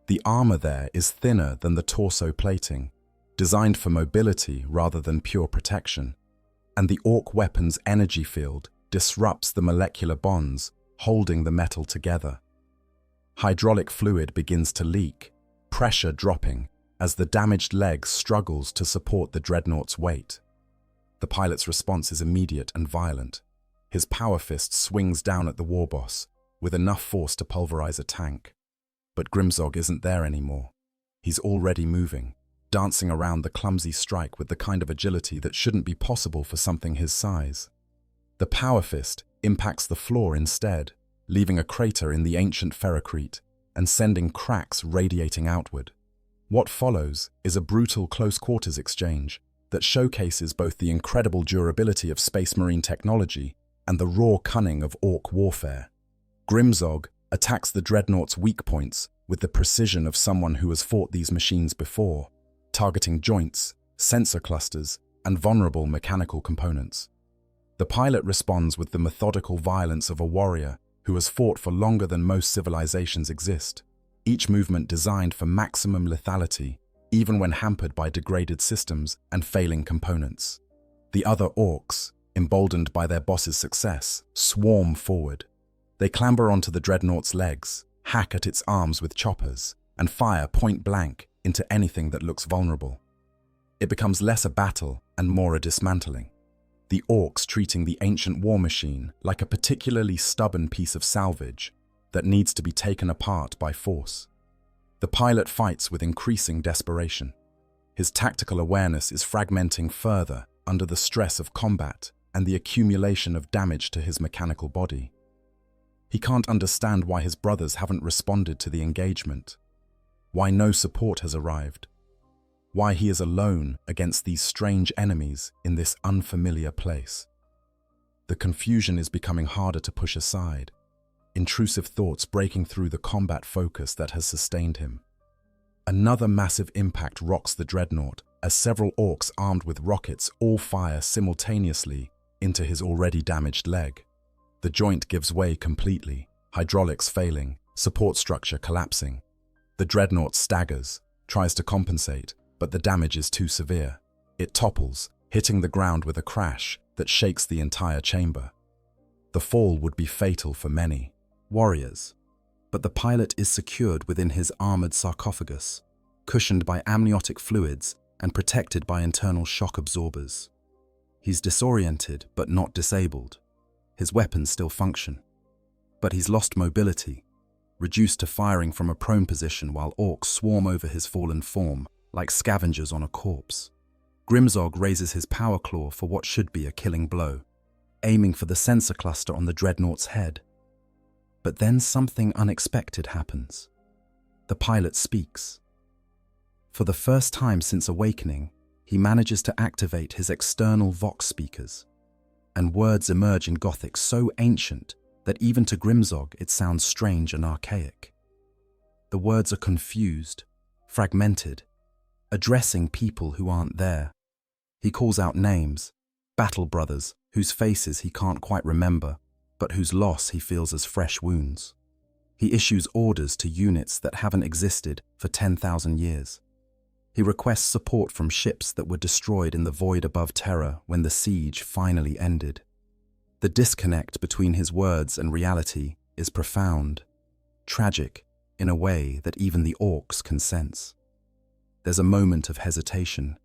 The armor there is thinner than the torso plating, designed for mobility rather than pure protection. And the Ork weapon's energy field disrupts the molecular bonds holding the metal together. Hydraulic fluid begins to leak, pressure dropping as the damaged leg struggles to support the Dreadnought's weight. The pilot's response is immediate and violent. His power fist swings down at the warboss, with enough force to pulverize a tank. But Grimzog isn't there anymore. He's already moving, dancing around the clumsy strike with the kind of agility that shouldn't be possible for something his size. The power fist impacts the floor instead, leaving a crater in the ancient ferrocrete and sending cracks radiating outward. What follows is a brutal close-quarters exchange that showcases both the incredible durability of space marine technology and the raw cunning of Ork warfare. Grimzog attacks the Dreadnought's weak points with the precision of someone who has fought these machines before, targeting joints, sensor clusters, and vulnerable mechanical components. The pilot responds with the methodical violence of a warrior who has fought for longer than most civilizations exist, each movement designed for maximum lethality, even when hampered by degraded systems and failing components. The other Orks, emboldened by their boss's success, swarm forward. They clamber onto the Dreadnought's legs, hack at its arms with choppers, and fire point blank into anything that looks vulnerable. It becomes less a battle and more a dismantling. The Orks treating the ancient war machine like a particularly stubborn piece of salvage that needs to be taken apart by force. The pilot fights with increasing desperation. His tactical awareness is fragmenting further under the stress of combat and the accumulation of damage to his mechanical body. He can't understand why his brothers haven't responded to the engagement, why no support has arrived, why he is alone against these strange enemies in this unfamiliar place. The confusion is becoming harder to push aside, intrusive thoughts breaking through the combat focus that has sustained him. Another massive impact rocks the Dreadnought as several Orks armed with rockets all fire simultaneously into his already damaged leg. The joint gives way completely, hydraulics failing, support structure collapsing. The Dreadnought staggers, tries to compensate, but the damage is too severe. It topples, hitting the ground with a crash that shakes the entire chamber. The fall would be fatal for many warriors, but the pilot is secured within his armored sarcophagus, cushioned by amniotic fluids and protected by internal shock absorbers. He's disoriented but not disabled. His weapons still function, but he's lost mobility, reduced to firing from a prone position while Orks swarm over his fallen form like scavengers on a corpse. Grimzog raises his power claw for what should be a killing blow, aiming for the sensor cluster on the Dreadnought's head. But then something unexpected happens. The pilot speaks. For the first time since awakening, he manages to activate his external vox speakers, and words emerge in Gothic so ancient that even to Grimzog it sounds strange and archaic. The words are confused, fragmented, addressing people who aren't there. He calls out names, battle brothers whose faces he can't quite remember, but whose loss he feels as fresh wounds. He issues orders to units that haven't existed for 10,000 years. He requests support from ships that were destroyed in the void above Terra when the siege finally ended. The disconnect between his words and reality is profound, tragic in a way that even the Orks can sense. There's a moment of hesitation.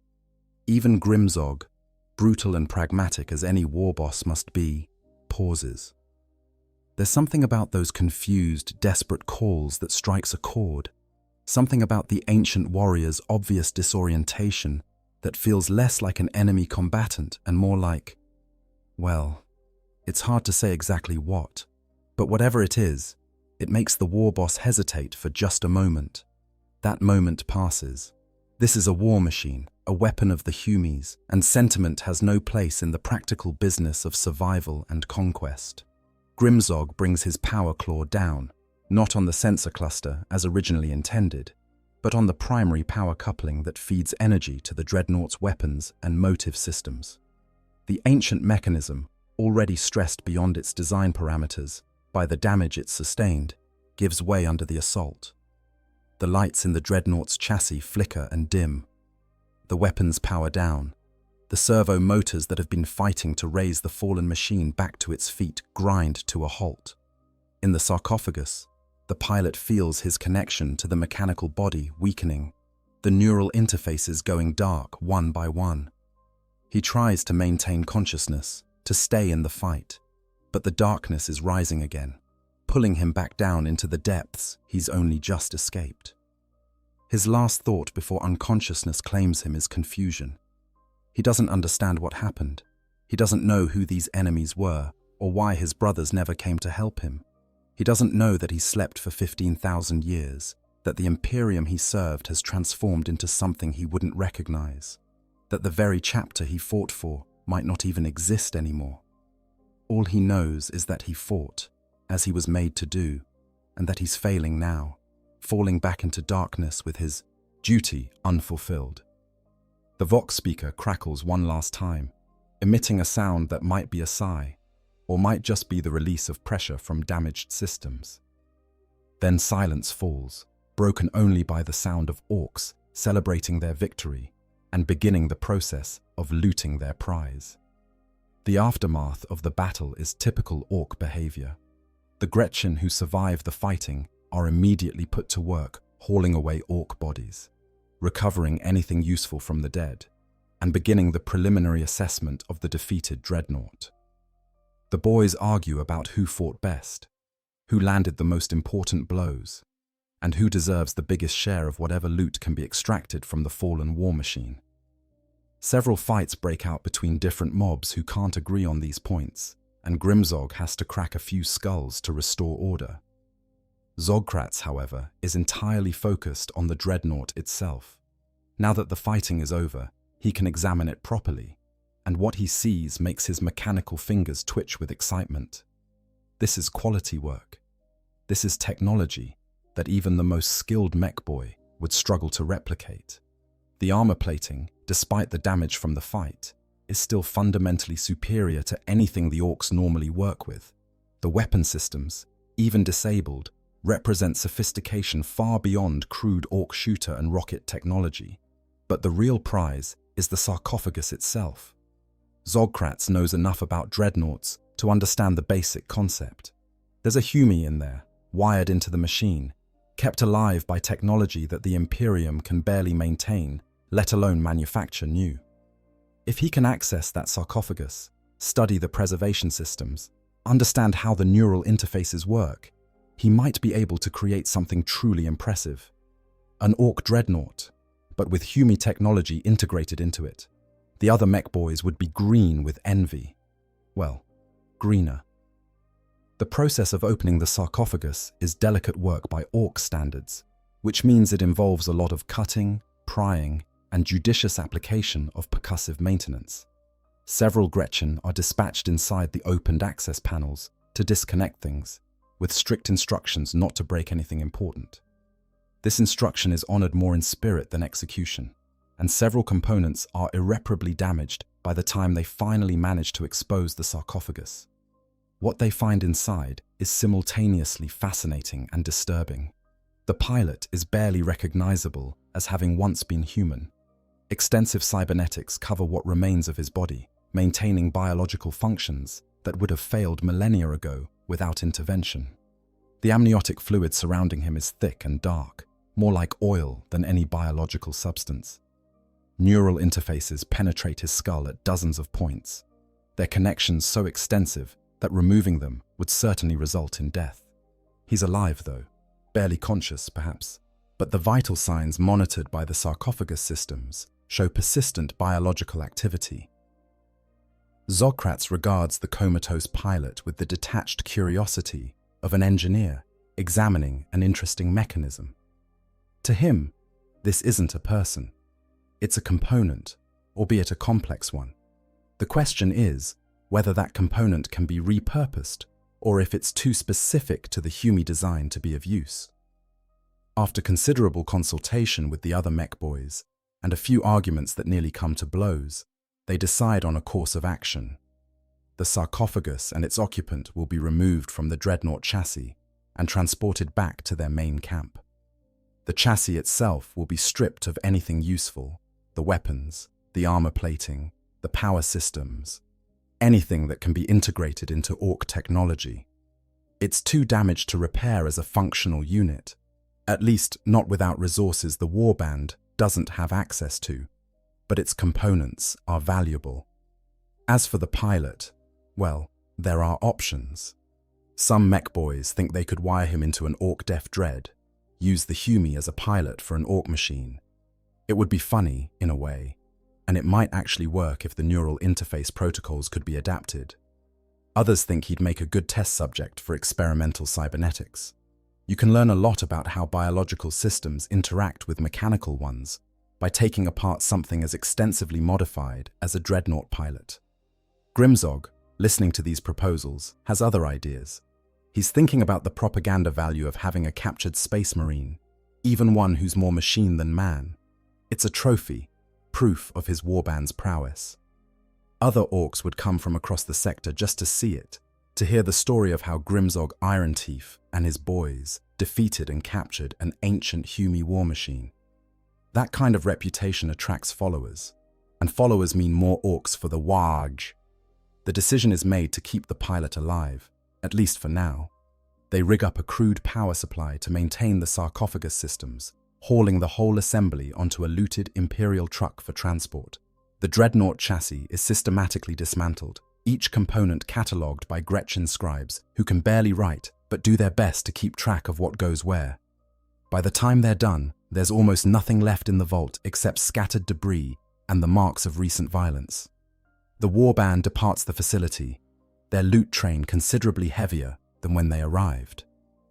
Even Grimzog, brutal and pragmatic as any war boss must be, pauses. There's something about those confused, desperate calls that strikes a chord. Something about the ancient warrior's obvious disorientation that feels less like an enemy combatant and more like, well, it's hard to say exactly what, but whatever it is, it makes the war boss hesitate for just a moment. That moment passes. This is a war machine, a weapon of the Humies, and sentiment has no place in the practical business of survival and conquest. Grimzog brings his power claw down, not on the sensor cluster as originally intended, but on the primary power coupling that feeds energy to the Dreadnought's weapons and motive systems. The ancient mechanism, already stressed beyond its design parameters by the damage it sustained, gives way under the assault. The lights in the Dreadnought's chassis flicker and dim. The weapons power down. The servo motors that have been fighting to raise the fallen machine back to its feet grind to a halt. In the sarcophagus, the pilot feels his connection to the mechanical body weakening, the neural interfaces going dark one by one. He tries to maintain consciousness, to stay in the fight, but the darkness is rising again, pulling him back down into the depths he's only just escaped. His last thought before unconsciousness claims him is confusion. He doesn't understand what happened. He doesn't know who these enemies were or why his brothers never came to help him. He doesn't know that he slept for 15,000 years, that the Imperium he served has transformed into something he wouldn't recognize, that the very chapter he fought for might not even exist anymore. All he knows is that he fought, as he was made to do, and that he's failing now, falling back into darkness with his duty unfulfilled. The Vox speaker crackles one last time, emitting a sound that might be a sigh, or might just be the release of pressure from damaged systems. Then silence falls, broken only by the sound of Orks celebrating their victory and beginning the process of looting their prize. The aftermath of the battle is typical Ork behavior. The Gretchen who survive the fighting are immediately put to work hauling away Ork bodies, recovering anything useful from the dead, and beginning the preliminary assessment of the defeated Dreadnought. The boys argue about who fought best, who landed the most important blows, and who deserves the biggest share of whatever loot can be extracted from the fallen war machine. Several fights break out between different mobs who can't agree on these points, and Grimzog has to crack a few skulls to restore order. Zogkratz, however, is entirely focused on the Dreadnought itself. Now that the fighting is over, he can examine it properly, and what he sees makes his mechanical fingers twitch with excitement. This is quality work. This is technology that even the most skilled mech boy would struggle to replicate. The armor plating, despite the damage from the fight, is still fundamentally superior to anything the Orks normally work with. The weapon systems, even disabled, represent sophistication far beyond crude Ork shooter and rocket technology. But the real prize is the sarcophagus itself. Zogkratz knows enough about dreadnoughts to understand the basic concept. There's a Humi in there, wired into the machine, kept alive by technology that the Imperium can barely maintain, let alone manufacture new. If he can access that sarcophagus, study the preservation systems, understand how the neural interfaces work, he might be able to create something truly impressive. An Ork dreadnought, but with Humi technology integrated into it. The other mech boys would be green with envy. Well, greener. The process of opening the sarcophagus is delicate work by Ork standards, which means it involves a lot of cutting, prying, and judicious application of percussive maintenance. Several Gretchen are dispatched inside the opened access panels to disconnect things, with strict instructions not to break anything important. This instruction is honored more in spirit than execution, and several components are irreparably damaged by the time they finally manage to expose the sarcophagus. What they find inside is simultaneously fascinating and disturbing. The pilot is barely recognizable as having once been human. Extensive cybernetics cover what remains of his body, maintaining biological functions that would have failed millennia ago without intervention. The amniotic fluid surrounding him is thick and dark, more like oil than any biological substance. Neural interfaces penetrate his skull at dozens of points, their connections so extensive that removing them would certainly result in death. He's alive though, barely conscious perhaps, but the vital signs monitored by the sarcophagus systems show persistent biological activity. Zogkratz regards the comatose pilot with the detached curiosity of an engineer examining an interesting mechanism. To him, this isn't a person. It's a component, albeit a complex one. The question is whether that component can be repurposed or if it's too specific to the Humi design to be of use. After considerable consultation with the other mech boys and a few arguments that nearly come to blows, they decide on a course of action. The sarcophagus and its occupant will be removed from the dreadnought chassis, and transported back to their main camp. The chassis itself will be stripped of anything useful: the weapons, the armor plating, the power systems, anything that can be integrated into Ork technology. It's too damaged to repair as a functional unit, at least not without resources the warband doesn't have access to, but its components are valuable. As for the pilot, well, there are options. Some mech boys think they could wire him into an Ork-def Dread, use the Humi as a pilot for an Ork machine. It would be funny, in a way, and it might actually work if the neural interface protocols could be adapted. Others think he'd make a good test subject for experimental cybernetics. You can learn a lot about how biological systems interact with mechanical ones by taking apart something as extensively modified as a Dreadnought pilot. Grimzog, listening to these proposals, has other ideas. He's thinking about the propaganda value of having a captured space marine, even one who's more machine than man. It's a trophy, proof of his warband's prowess. Other Orks would come from across the sector just to see it, to hear the story of how Grimzog Ironteeth and his boys defeated and captured an ancient Humi war machine. That kind of reputation attracts followers, and followers mean more Orks for the Waj. The decision is made to keep the pilot alive, at least for now. They rig up a crude power supply to maintain the sarcophagus systems, hauling the whole assembly onto a looted Imperial truck for transport. The Dreadnought chassis is systematically dismantled, each component catalogued by Gretchen scribes who can barely write but do their best to keep track of what goes where. By the time they're done, there's almost nothing left in the vault except scattered debris and the marks of recent violence. The warband departs the facility, their loot train considerably heavier than when they arrived.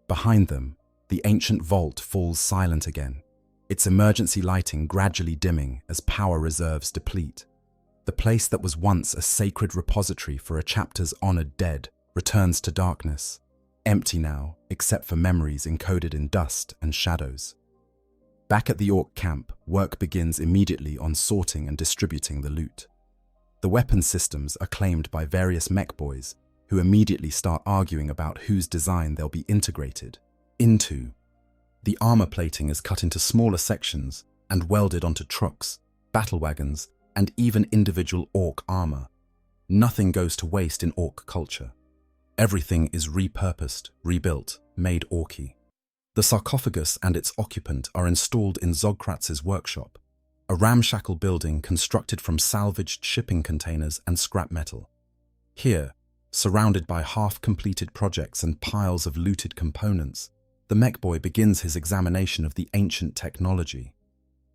Behind them, the ancient vault falls silent again, its emergency lighting gradually dimming as power reserves deplete. The place that was once a sacred repository for a chapter's honored dead returns to darkness, empty now except for memories encoded in dust and shadows. Back at the Ork camp, work begins immediately on sorting and distributing the loot. The weapon systems are claimed by various mech boys who immediately start arguing about whose design they'll be integrated into. The armor plating is cut into smaller sections and welded onto trucks, battle wagons, and even individual Ork armor. Nothing goes to waste in Ork culture. Everything is repurposed, rebuilt, made Orky. The sarcophagus and its occupant are installed in Zogkratz's workshop, a ramshackle building constructed from salvaged shipping containers and scrap metal. Here, surrounded by half-completed projects and piles of looted components, the mech boy begins his examination of the ancient technology.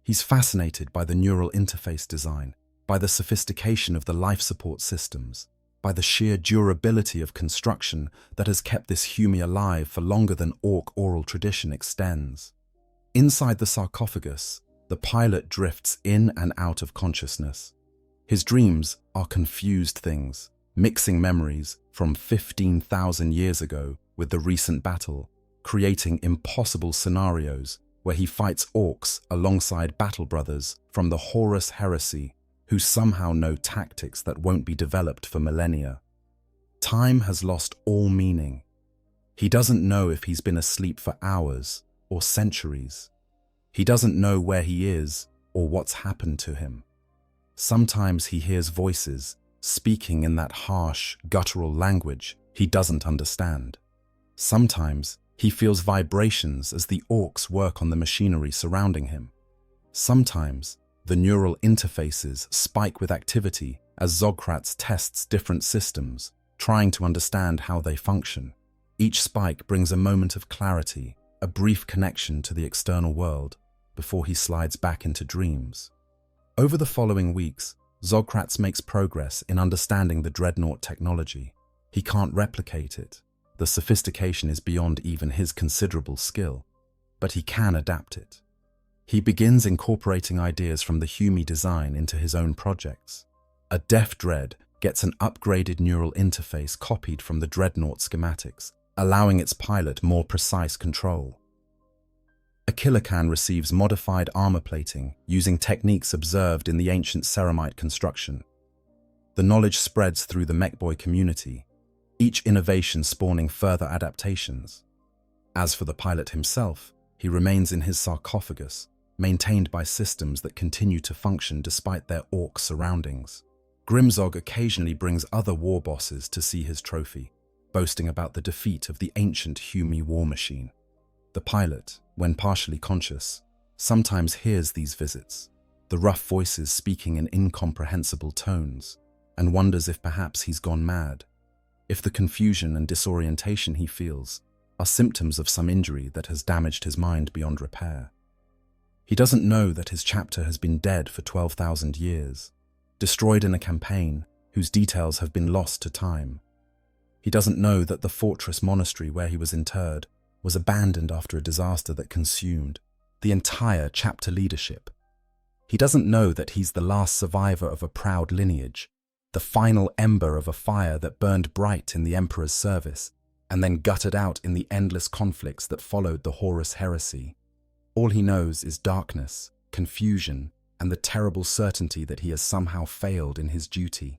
He's fascinated by the neural interface design, by the sophistication of the life support systems, by the sheer durability of construction that has kept this Humi alive for longer than Ork oral tradition extends. Inside the sarcophagus, the pilot drifts in and out of consciousness. His dreams are confused things, mixing memories from 15,000 years ago with the recent battle, creating impossible scenarios where he fights Orks alongside battle brothers from the Horus heresy who somehow know tactics that won't be developed for millennia. Time has lost all meaning. He doesn't know if he's been asleep for hours or centuries. He doesn't know where he is or what's happened to him. Sometimes he hears voices speaking in that harsh, guttural language he doesn't understand. Sometimes he feels vibrations as the Orks work on the machinery surrounding him. Sometimes the neural interfaces spike with activity as Zogkratz tests different systems, trying to understand how they function. Each spike brings a moment of clarity, a brief connection to the external world, before he slides back into dreams. Over the following weeks, Zogkratz makes progress in understanding the Dreadnought technology. He can't replicate it. The sophistication is beyond even his considerable skill, but he can adapt it. He begins incorporating ideas from the Humi design into his own projects. A Def Dread gets an upgraded neural interface copied from the Dreadnought schematics, allowing its pilot more precise control. A Kilocan receives modified armor plating using techniques observed in the ancient ceramite construction. The knowledge spreads through the mechboy community, each innovation spawning further adaptations. As for the pilot himself, he remains in his sarcophagus, maintained by systems that continue to function despite their Ork surroundings. Grimzog occasionally brings other war bosses to see his trophy, boasting about the defeat of the ancient Humi war machine. The pilot, when partially conscious, sometimes hears these visits, the rough voices speaking in incomprehensible tones, and wonders if perhaps he's gone mad, if the confusion and disorientation he feels are symptoms of some injury that has damaged his mind beyond repair. He doesn't know that his chapter has been dead for 12,000 years, destroyed in a campaign whose details have been lost to time. He doesn't know that the fortress monastery where he was interred was abandoned after a disaster that consumed the entire chapter leadership. He doesn't know that he's the last survivor of a proud lineage, the final ember of a fire that burned bright in the Emperor's service and then guttered out in the endless conflicts that followed the Horus heresy. All he knows is darkness, confusion, and the terrible certainty that he has somehow failed in his duty.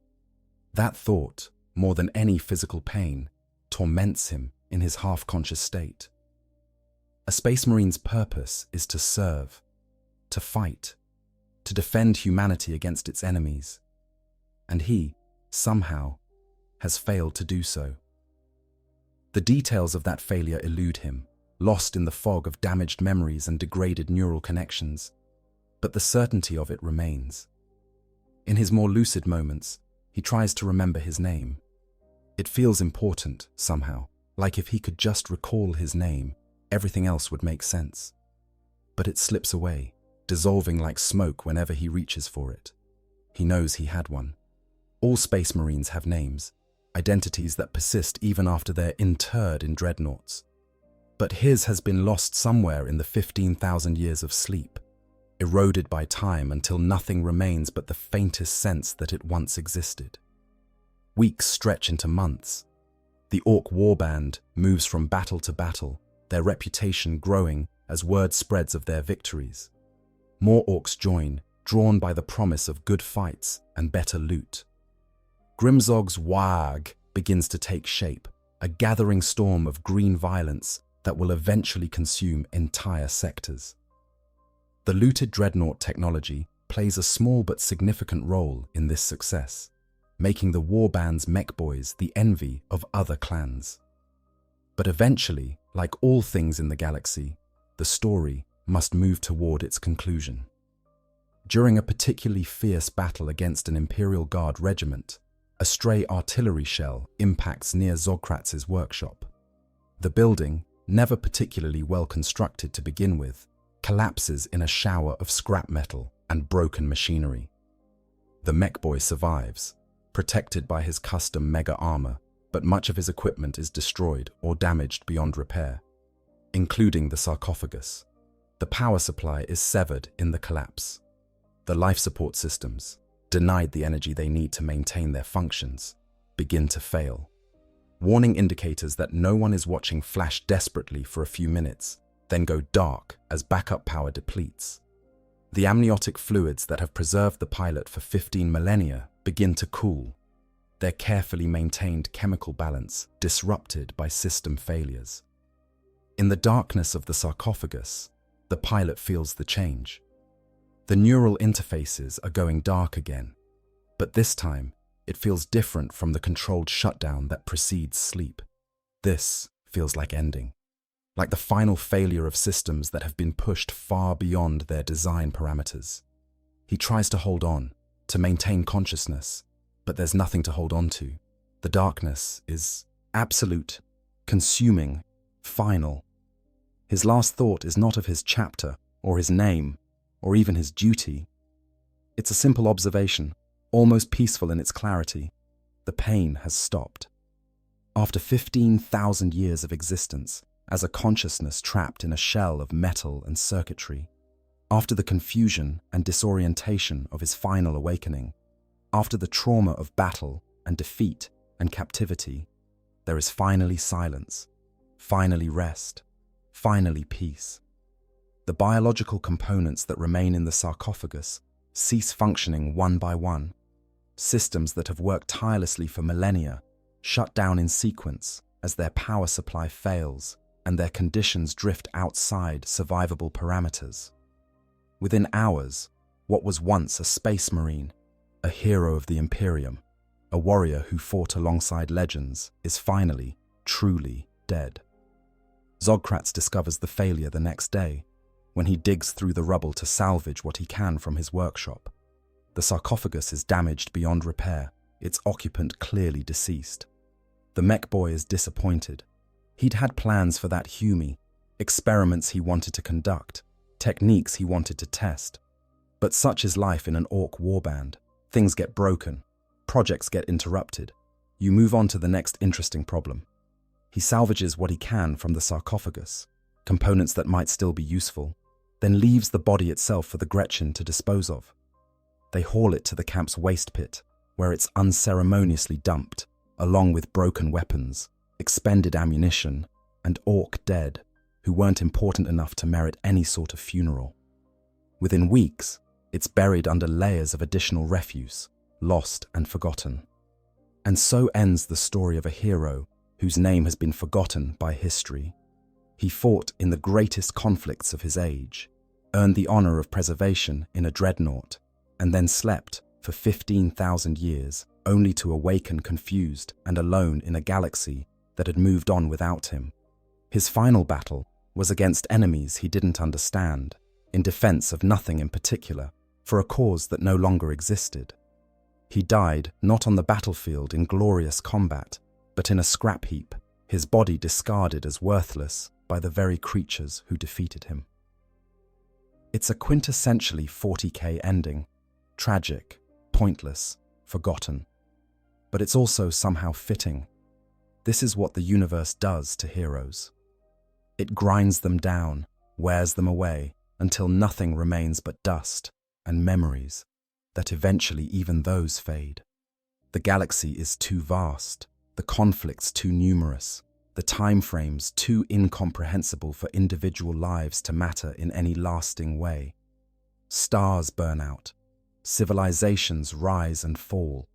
That thought, more than any physical pain, torments him in his half-conscious state. A Space Marine's purpose is to serve, to fight, to defend humanity against its enemies. And he, somehow, has failed to do so. The details of that failure elude him, lost in the fog of damaged memories and degraded neural connections, but the certainty of it remains. In his more lucid moments, he tries to remember his name. It feels important, somehow, like if he could just recall his name, everything else would make sense. But it slips away, dissolving like smoke whenever he reaches for it. He knows he had one. All Space Marines have names, identities that persist even after they're interred in dreadnoughts. But his has been lost somewhere in the 15,000 years of sleep, eroded by time until nothing remains but the faintest sense that it once existed. Weeks stretch into months. The Ork warband moves from battle to battle, their reputation growing as word spreads of their victories. More Orks join, drawn by the promise of good fights and better loot. Grimzog's Wag begins to take shape, a gathering storm of green violence that will eventually consume entire sectors. The looted dreadnought technology plays a small but significant role in this success, making the warband's mech boys the envy of other clans. But eventually, like all things in the galaxy, the story must move toward its conclusion. During a particularly fierce battle against an Imperial Guard regiment, a stray artillery shell impacts near Zogkratz's workshop. The building, never particularly well constructed to begin with, collapses in a shower of scrap metal and broken machinery. The mech boy survives, protected by his custom mega armor, but much of his equipment is destroyed or damaged beyond repair, including the sarcophagus. The power supply is severed in the collapse. The life support systems, denied the energy they need to maintain their functions, begin to fail. Warning indicators that no one is watching flash desperately for a few minutes, then go dark as backup power depletes. The amniotic fluids that have preserved the pilot for 15 millennia begin to cool, their carefully maintained chemical balance disrupted by system failures. In the darkness of the sarcophagus, the pilot feels the change. The neural interfaces are going dark again, but this time it feels different from the controlled shutdown that precedes sleep. This feels like ending, like the final failure of systems that have been pushed far beyond their design parameters. He tries to hold on, to maintain consciousness, but there's nothing to hold on to. The darkness is absolute, consuming, final. His last thought is not of his chapter, or his name, or even his duty. It's a simple observation, almost peaceful in its clarity. The pain has stopped. After 15,000 years of existence, as a consciousness trapped in a shell of metal and circuitry, after the confusion and disorientation of his final awakening, after the trauma of battle and defeat and captivity, there is finally silence, finally rest, finally peace. The biological components that remain in the sarcophagus cease functioning one by one. Systems that have worked tirelessly for millennia shut down in sequence as their power supply fails, and their conditions drift outside survivable parameters. Within hours, what was once a space marine, a hero of the Imperium, a warrior who fought alongside legends, is finally, truly dead. Zogkratz discovers the failure the next day, when he digs through the rubble to salvage what he can from his workshop. The sarcophagus is damaged beyond repair, its occupant clearly deceased. The mech boy is disappointed. He'd had plans for that Hume, experiments he wanted to conduct, techniques he wanted to test. But such is life in an Ork warband. Things get broken, projects get interrupted. You move on to the next interesting problem. He salvages what he can from the sarcophagus, components that might still be useful, then leaves the body itself for the Gretchen to dispose of. They haul it to the camp's waste pit, where it's unceremoniously dumped, along with broken weapons, expended ammunition, and Ork dead, who weren't important enough to merit any sort of funeral. Within weeks, it's buried under layers of additional refuse, lost and forgotten. And so ends the story of a hero whose name has been forgotten by history. He fought in the greatest conflicts of his age, earned the honor of preservation in a Dreadnought, and then slept for 15,000 years, only to awaken confused and alone in a galaxy that had moved on without him. His final battle was against enemies he didn't understand, in defense of nothing in particular, for a cause that no longer existed. He died not on the battlefield in glorious combat, but in a scrap heap, his body discarded as worthless by the very creatures who defeated him. It's a quintessentially 40k ending, tragic, pointless, forgotten. But it's also somehow fitting. This is what the universe does to heroes. It grinds them down, wears them away, until nothing remains but dust and memories, that eventually even those fade. The galaxy is too vast, the conflicts too numerous, the time frames too incomprehensible for individual lives to matter in any lasting way. Stars burn out, civilizations rise and fall,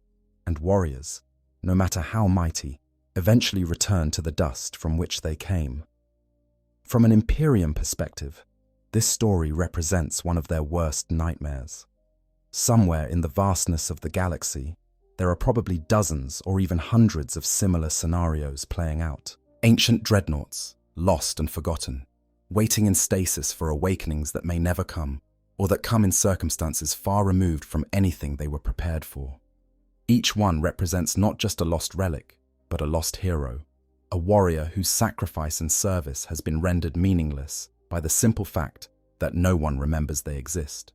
and warriors, no matter how mighty, eventually return to the dust from which they came. From an Imperium perspective, this story represents one of their worst nightmares. Somewhere in the vastness of the galaxy, there are probably dozens or even hundreds of similar scenarios playing out. Ancient dreadnoughts, lost and forgotten, waiting in stasis for awakenings that may never come, or that come in circumstances far removed from anything they were prepared for. Each one represents not just a lost relic, but a lost hero, a warrior whose sacrifice and service has been rendered meaningless by the simple fact that no one remembers they exist.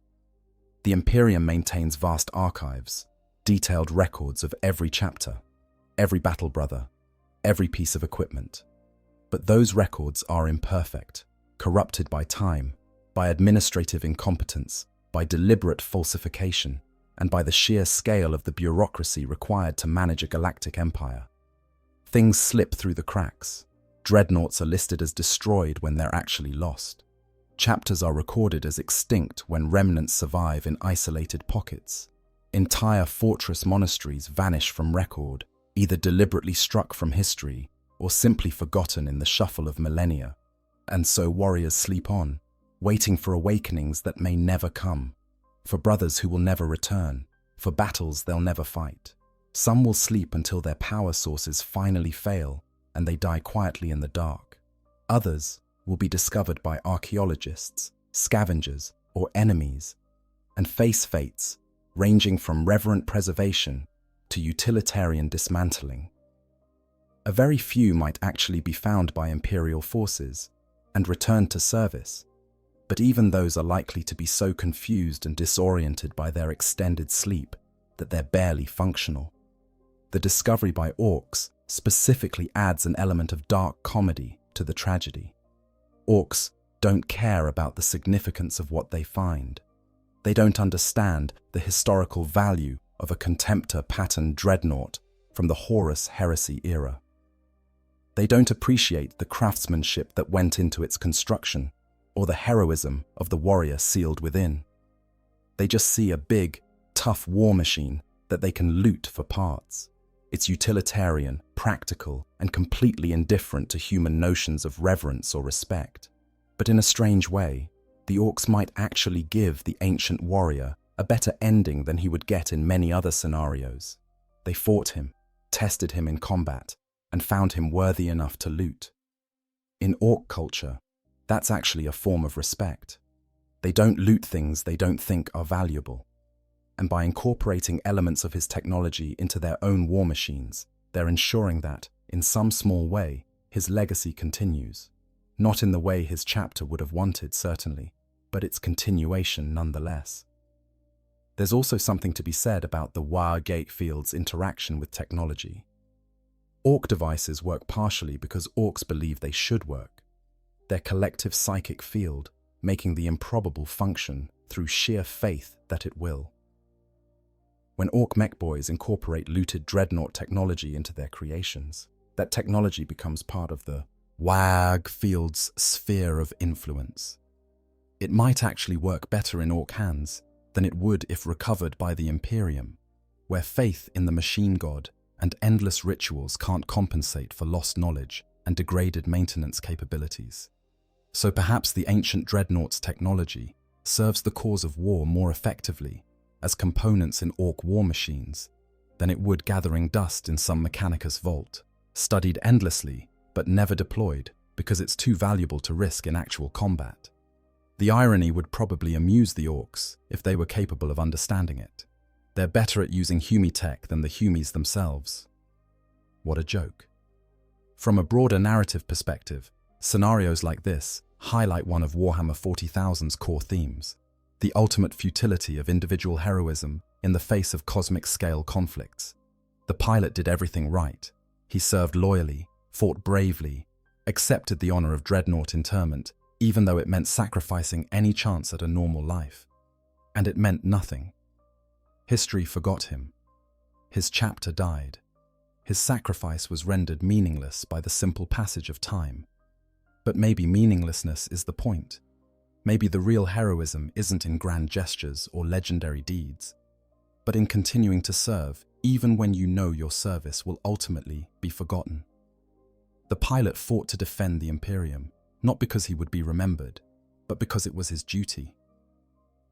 The Imperium maintains vast archives, detailed records of every chapter, every battle brother, every piece of equipment. But those records are imperfect, corrupted by time, by administrative incompetence, by deliberate falsification, and by the sheer scale of the bureaucracy required to manage a galactic empire. Things slip through the cracks. Dreadnoughts are listed as destroyed when they're actually lost. Chapters are recorded as extinct when remnants survive in isolated pockets. Entire fortress monasteries vanish from record, either deliberately struck from history or simply forgotten in the shuffle of millennia. And so warriors sleep on, waiting for awakenings that may never come, for brothers who will never return, for battles they'll never fight. Some will sleep until their power sources finally fail and they die quietly in the dark. Others will be discovered by archaeologists, scavengers, or enemies, and face fates ranging from reverent preservation to utilitarian dismantling. A very few might actually be found by Imperial forces and returned to service, but even those are likely to be so confused and disoriented by their extended sleep that they're barely functional. The discovery by Orks specifically adds an element of dark comedy to the tragedy. Orks don't care about the significance of what they find. They don't understand the historical value of a Contemptor pattern dreadnought from the Horus heresy era. They don't appreciate the craftsmanship that went into its construction or the heroism of the warrior sealed within. They just see a big, tough war machine that they can loot for parts. It's utilitarian, practical, and completely indifferent to human notions of reverence or respect. But in a strange way, the Orks might actually give the ancient warrior a better ending than he would get in many other scenarios. They fought him, tested him in combat, and found him worthy enough to loot. In Ork culture, that's actually a form of respect. They don't loot things they don't think are valuable. And by incorporating elements of his technology into their own war machines, they're ensuring that, in some small way, his legacy continues. Not in the way his chapter would have wanted, certainly, but its continuation nonetheless. There's also something to be said about the Wargate field's interaction with technology. Ork devices work partially because Orks believe they should work. Their collective psychic field making the improbable function through sheer faith that it will. When Ork mech boys incorporate looted Dreadnought technology into their creations, that technology becomes part of the Wag field's sphere of influence. It might actually work better in Ork hands than it would if recovered by the Imperium, where faith in the machine god and endless rituals can't compensate for lost knowledge and degraded maintenance capabilities. So perhaps the ancient Dreadnought's technology serves the cause of war more effectively as components in Ork war machines than it would gathering dust in some Mechanicus vault, studied endlessly but never deployed because it's too valuable to risk in actual combat. The irony would probably amuse the Orks if they were capable of understanding it. They're better at using Humi tech than the Humis themselves. What a joke. From a broader narrative perspective, scenarios like this highlight one of Warhammer 40,000's core themes: the ultimate futility of individual heroism in the face of cosmic-scale conflicts. The pilot did everything right. He served loyally, fought bravely, accepted the honor of Dreadnought interment, even though it meant sacrificing any chance at a normal life. And it meant nothing. History forgot him. His chapter died. His sacrifice was rendered meaningless by the simple passage of time. But maybe meaninglessness is the point. Maybe the real heroism isn't in grand gestures or legendary deeds, but in continuing to serve even when you know your service will ultimately be forgotten. The pilot fought to defend the Imperium, not because he would be remembered, but because it was his duty.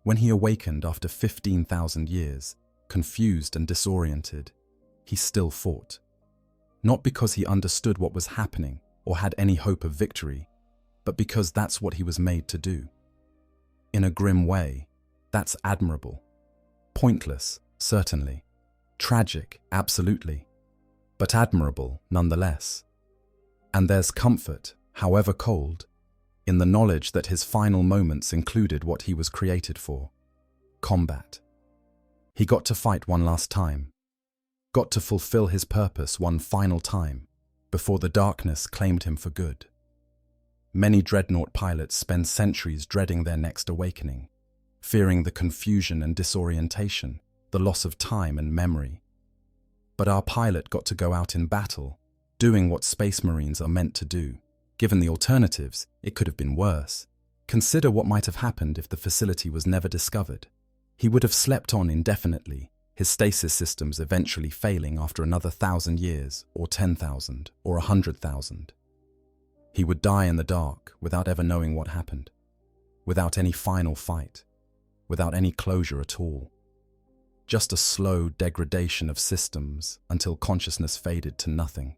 When he awakened after 15,000 years, confused and disoriented, he still fought. Not because he understood what was happening or had any hope of victory, but because that's what he was made to do. In a grim way, that's admirable. Pointless, certainly. Tragic, absolutely. But admirable, nonetheless. And there's comfort, however cold, in the knowledge that his final moments included what he was created for: combat. He got to fight one last time, got to fulfill his purpose one final time, before the darkness claimed him for good. Many Dreadnought pilots spend centuries dreading their next awakening, fearing the confusion and disorientation, the loss of time and memory. But our pilot got to go out in battle, doing what Space Marines are meant to do. Given the alternatives, it could have been worse. Consider what might have happened if the facility was never discovered. He would have slept on indefinitely, his stasis systems eventually failing after another 1,000 years, or 10,000, or 100,000. He would die in the dark without ever knowing what happened, without any final fight, without any closure at all. Just a slow degradation of systems until consciousness faded to nothing.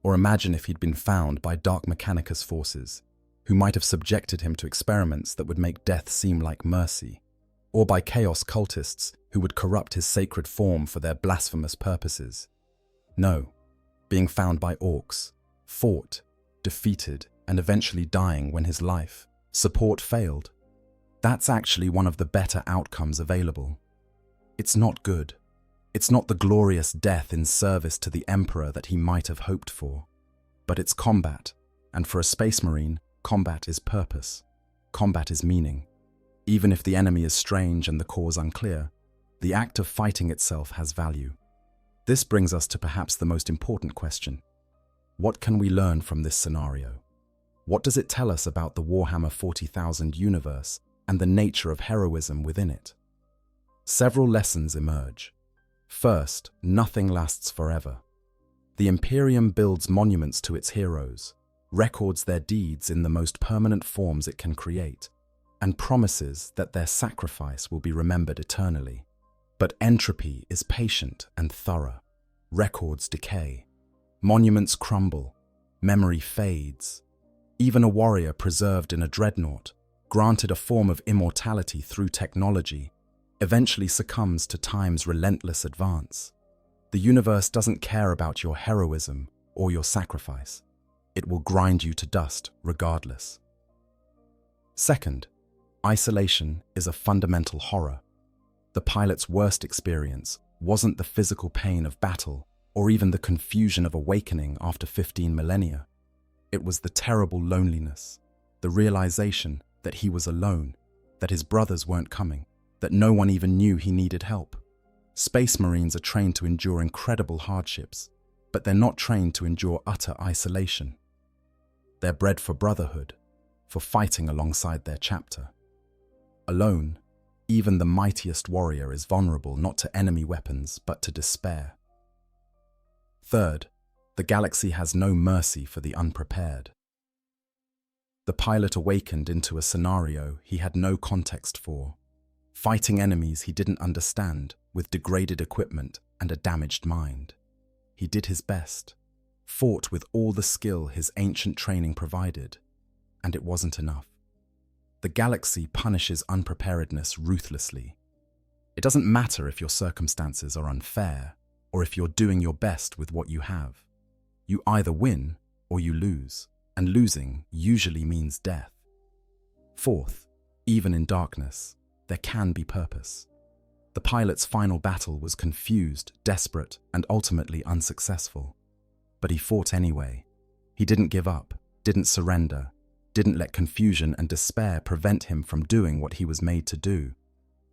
Or imagine if he'd been found by Dark Mechanicus forces, who might have subjected him to experiments that would make death seem like mercy, or by Chaos cultists who would corrupt his sacred form for their blasphemous purposes. No, being found by Orks, fought, defeated, and eventually dying when his life support failed. That's actually one of the better outcomes available. It's not good. It's not the glorious death in service to the Emperor that he might have hoped for. But it's combat, and for a Space Marine, combat is purpose. Combat is meaning. Even if the enemy is strange and the cause unclear, the act of fighting itself has value. This brings us to perhaps the most important question. What can we learn from this scenario? What does it tell us about the Warhammer 40,000 universe and the nature of heroism within it? Several lessons emerge. First, nothing lasts forever. The Imperium builds monuments to its heroes, records their deeds in the most permanent forms it can create, and promises that their sacrifice will be remembered eternally. But entropy is patient and thorough. Records decay. Monuments crumble. Memory fades. Even a warrior preserved in a dreadnought, granted a form of immortality through technology, eventually succumbs to time's relentless advance. The universe doesn't care about your heroism or your sacrifice. It will grind you to dust regardless. Second, isolation is a fundamental horror. The pilot's worst experience wasn't the physical pain of battle or even the confusion of awakening after 15 millennia. It was the terrible loneliness, the realization that he was alone, that his brothers weren't coming, that no one even knew he needed help. Space Marines are trained to endure incredible hardships, but they're not trained to endure utter isolation. They're bred for brotherhood, for fighting alongside their chapter. Alone, even the mightiest warrior is vulnerable not to enemy weapons, but to despair. Third, the galaxy has no mercy for the unprepared. The pilot awakened into a scenario he had no context for, fighting enemies he didn't understand with degraded equipment and a damaged mind. He did his best, fought with all the skill his ancient training provided, and it wasn't enough. The galaxy punishes unpreparedness ruthlessly. It doesn't matter if your circumstances are unfair or if you're doing your best with what you have. You either win or you lose, and losing usually means death. Fourth, even in darkness, there can be purpose. The pilot's final battle was confused, desperate, and ultimately unsuccessful. But he fought anyway. He didn't give up, didn't surrender, didn't let confusion and despair prevent him from doing what he was made to do.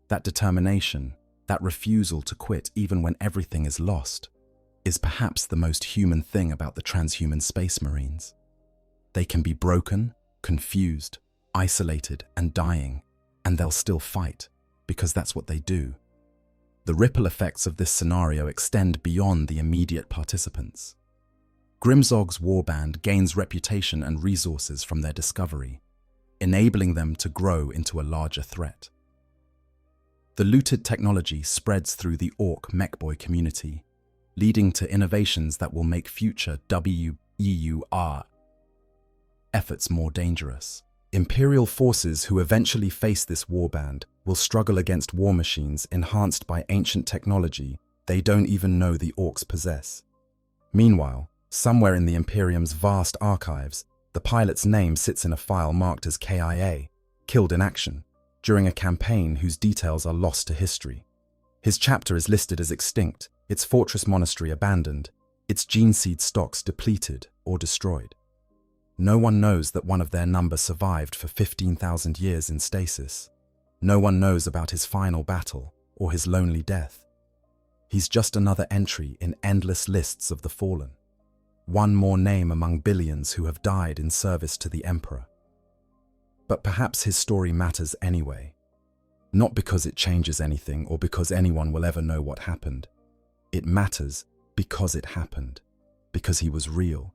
That determination, that refusal to quit even when everything is lost, is perhaps the most human thing about the transhuman Space Marines. They can be broken, confused, isolated, and dying, and they'll still fight, because that's what they do. The ripple effects of this scenario extend beyond the immediate participants. Grimzog's warband gains reputation and resources from their discovery, enabling them to grow into a larger threat. The looted technology spreads through the Ork mechboy community, leading to innovations that will make future WEUR efforts more dangerous. Imperial forces who eventually face this warband will struggle against war machines enhanced by ancient technology they don't even know the Orks possess. Meanwhile, somewhere in the Imperium's vast archives, the pilot's name sits in a file marked as KIA, killed in action, during a campaign whose details are lost to history. His chapter is listed as extinct, its fortress monastery abandoned, its gene seed stocks depleted or destroyed. No one knows that one of their number survived for 15,000 years in stasis. No one knows about his final battle or his lonely death. He's just another entry in endless lists of the fallen. One more name among billions who have died in service to the Emperor. But perhaps his story matters anyway. Not because it changes anything or because anyone will ever know what happened. It matters because it happened. Because he was real.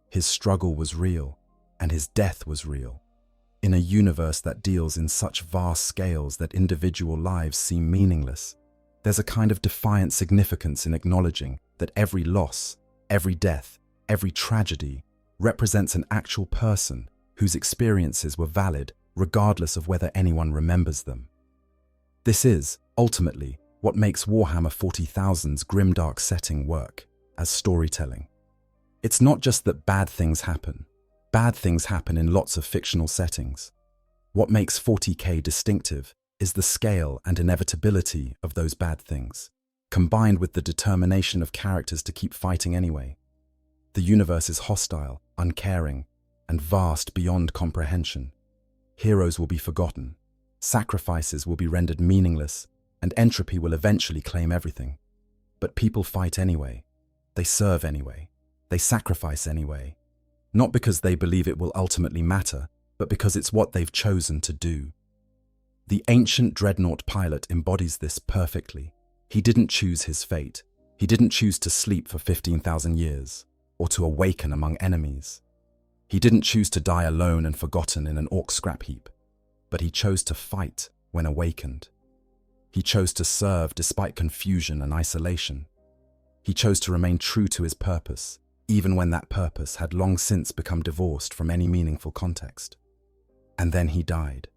His struggle was real, and his death was real. In a universe that deals in such vast scales that individual lives seem meaningless, there's a kind of defiant significance in acknowledging that every loss, every death, every tragedy represents an actual person whose experiences were valid regardless of whether anyone remembers them. This is, ultimately, what makes Warhammer 40,000's grimdark setting work as storytelling. It's not just that bad things happen. Bad things happen in lots of fictional settings. What makes 40k distinctive is the scale and inevitability of those bad things, combined with the determination of characters to keep fighting anyway. The universe is hostile, uncaring, and vast beyond comprehension. Heroes will be forgotten, sacrifices will be rendered meaningless, and entropy will eventually claim everything. But people fight anyway. They serve anyway. They sacrifice anyway, not because they believe it will ultimately matter, but because it's what they've chosen to do. The ancient Dreadnought pilot embodies this perfectly. He didn't choose his fate. He didn't choose to sleep for 15,000 years, or to awaken among enemies. He didn't choose to die alone and forgotten in an orc scrap heap, but he chose to fight when awakened. He chose to serve despite confusion and isolation. He chose to remain true to his purpose, even when that purpose had long since become divorced from any meaningful context. And then he died,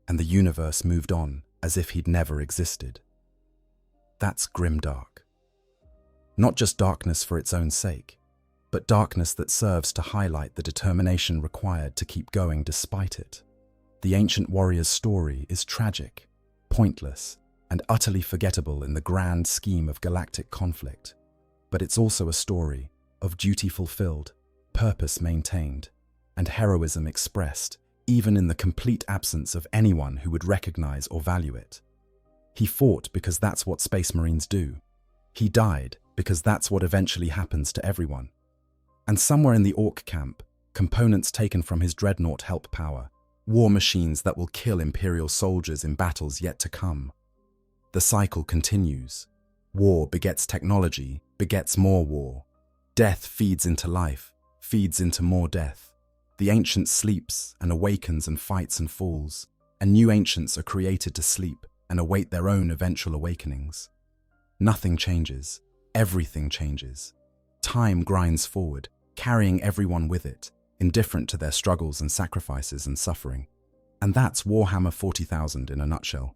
and the universe moved on as if he'd never existed. That's grimdark. Not just darkness for its own sake, but darkness that serves to highlight the determination required to keep going despite it. The ancient warrior's story is tragic, pointless, and utterly forgettable in the grand scheme of galactic conflict. But it's also a story of duty fulfilled, purpose maintained, and heroism expressed, even in the complete absence of anyone who would recognize or value it. He fought because that's what Space Marines do. He died because that's what eventually happens to everyone. And somewhere in the Ork camp, components taken from his Dreadnought help power war machines that will kill Imperial soldiers in battles yet to come. The cycle continues. War begets technology, begets more war. Death feeds into life, feeds into more death. The ancient sleeps and awakens and fights and falls, and new ancients are created to sleep and await their own eventual awakenings. Nothing changes. Everything changes. Time grinds forward, carrying everyone with it, indifferent to their struggles and sacrifices and suffering. And that's Warhammer 40,000 in a nutshell.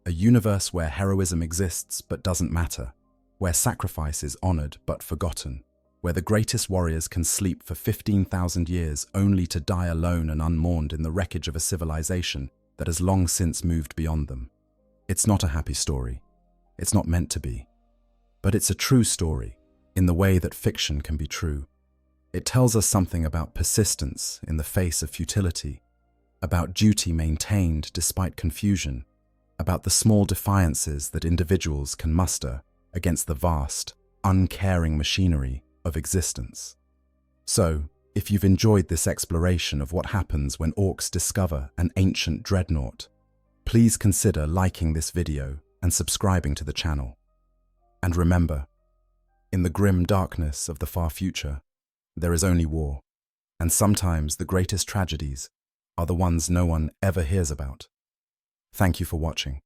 A universe where heroism exists but doesn't matter, where sacrifice is honored but forgotten, where the greatest warriors can sleep for 15,000 years only to die alone and unmourned in the wreckage of a civilization that has long since moved beyond them. It's not a happy story. It's not meant to be. But it's a true story, in the way that fiction can be true. It tells us something about persistence in the face of futility, about duty maintained despite confusion, about the small defiances that individuals can muster against the vast, uncaring machinery of existence. So, if you've enjoyed this exploration of what happens when orcs discover an ancient dreadnought, please consider liking this video and subscribing to the channel. And remember, in the grim darkness of the far future, there is only war, and sometimes the greatest tragedies are the ones no one ever hears about. Thank you for watching.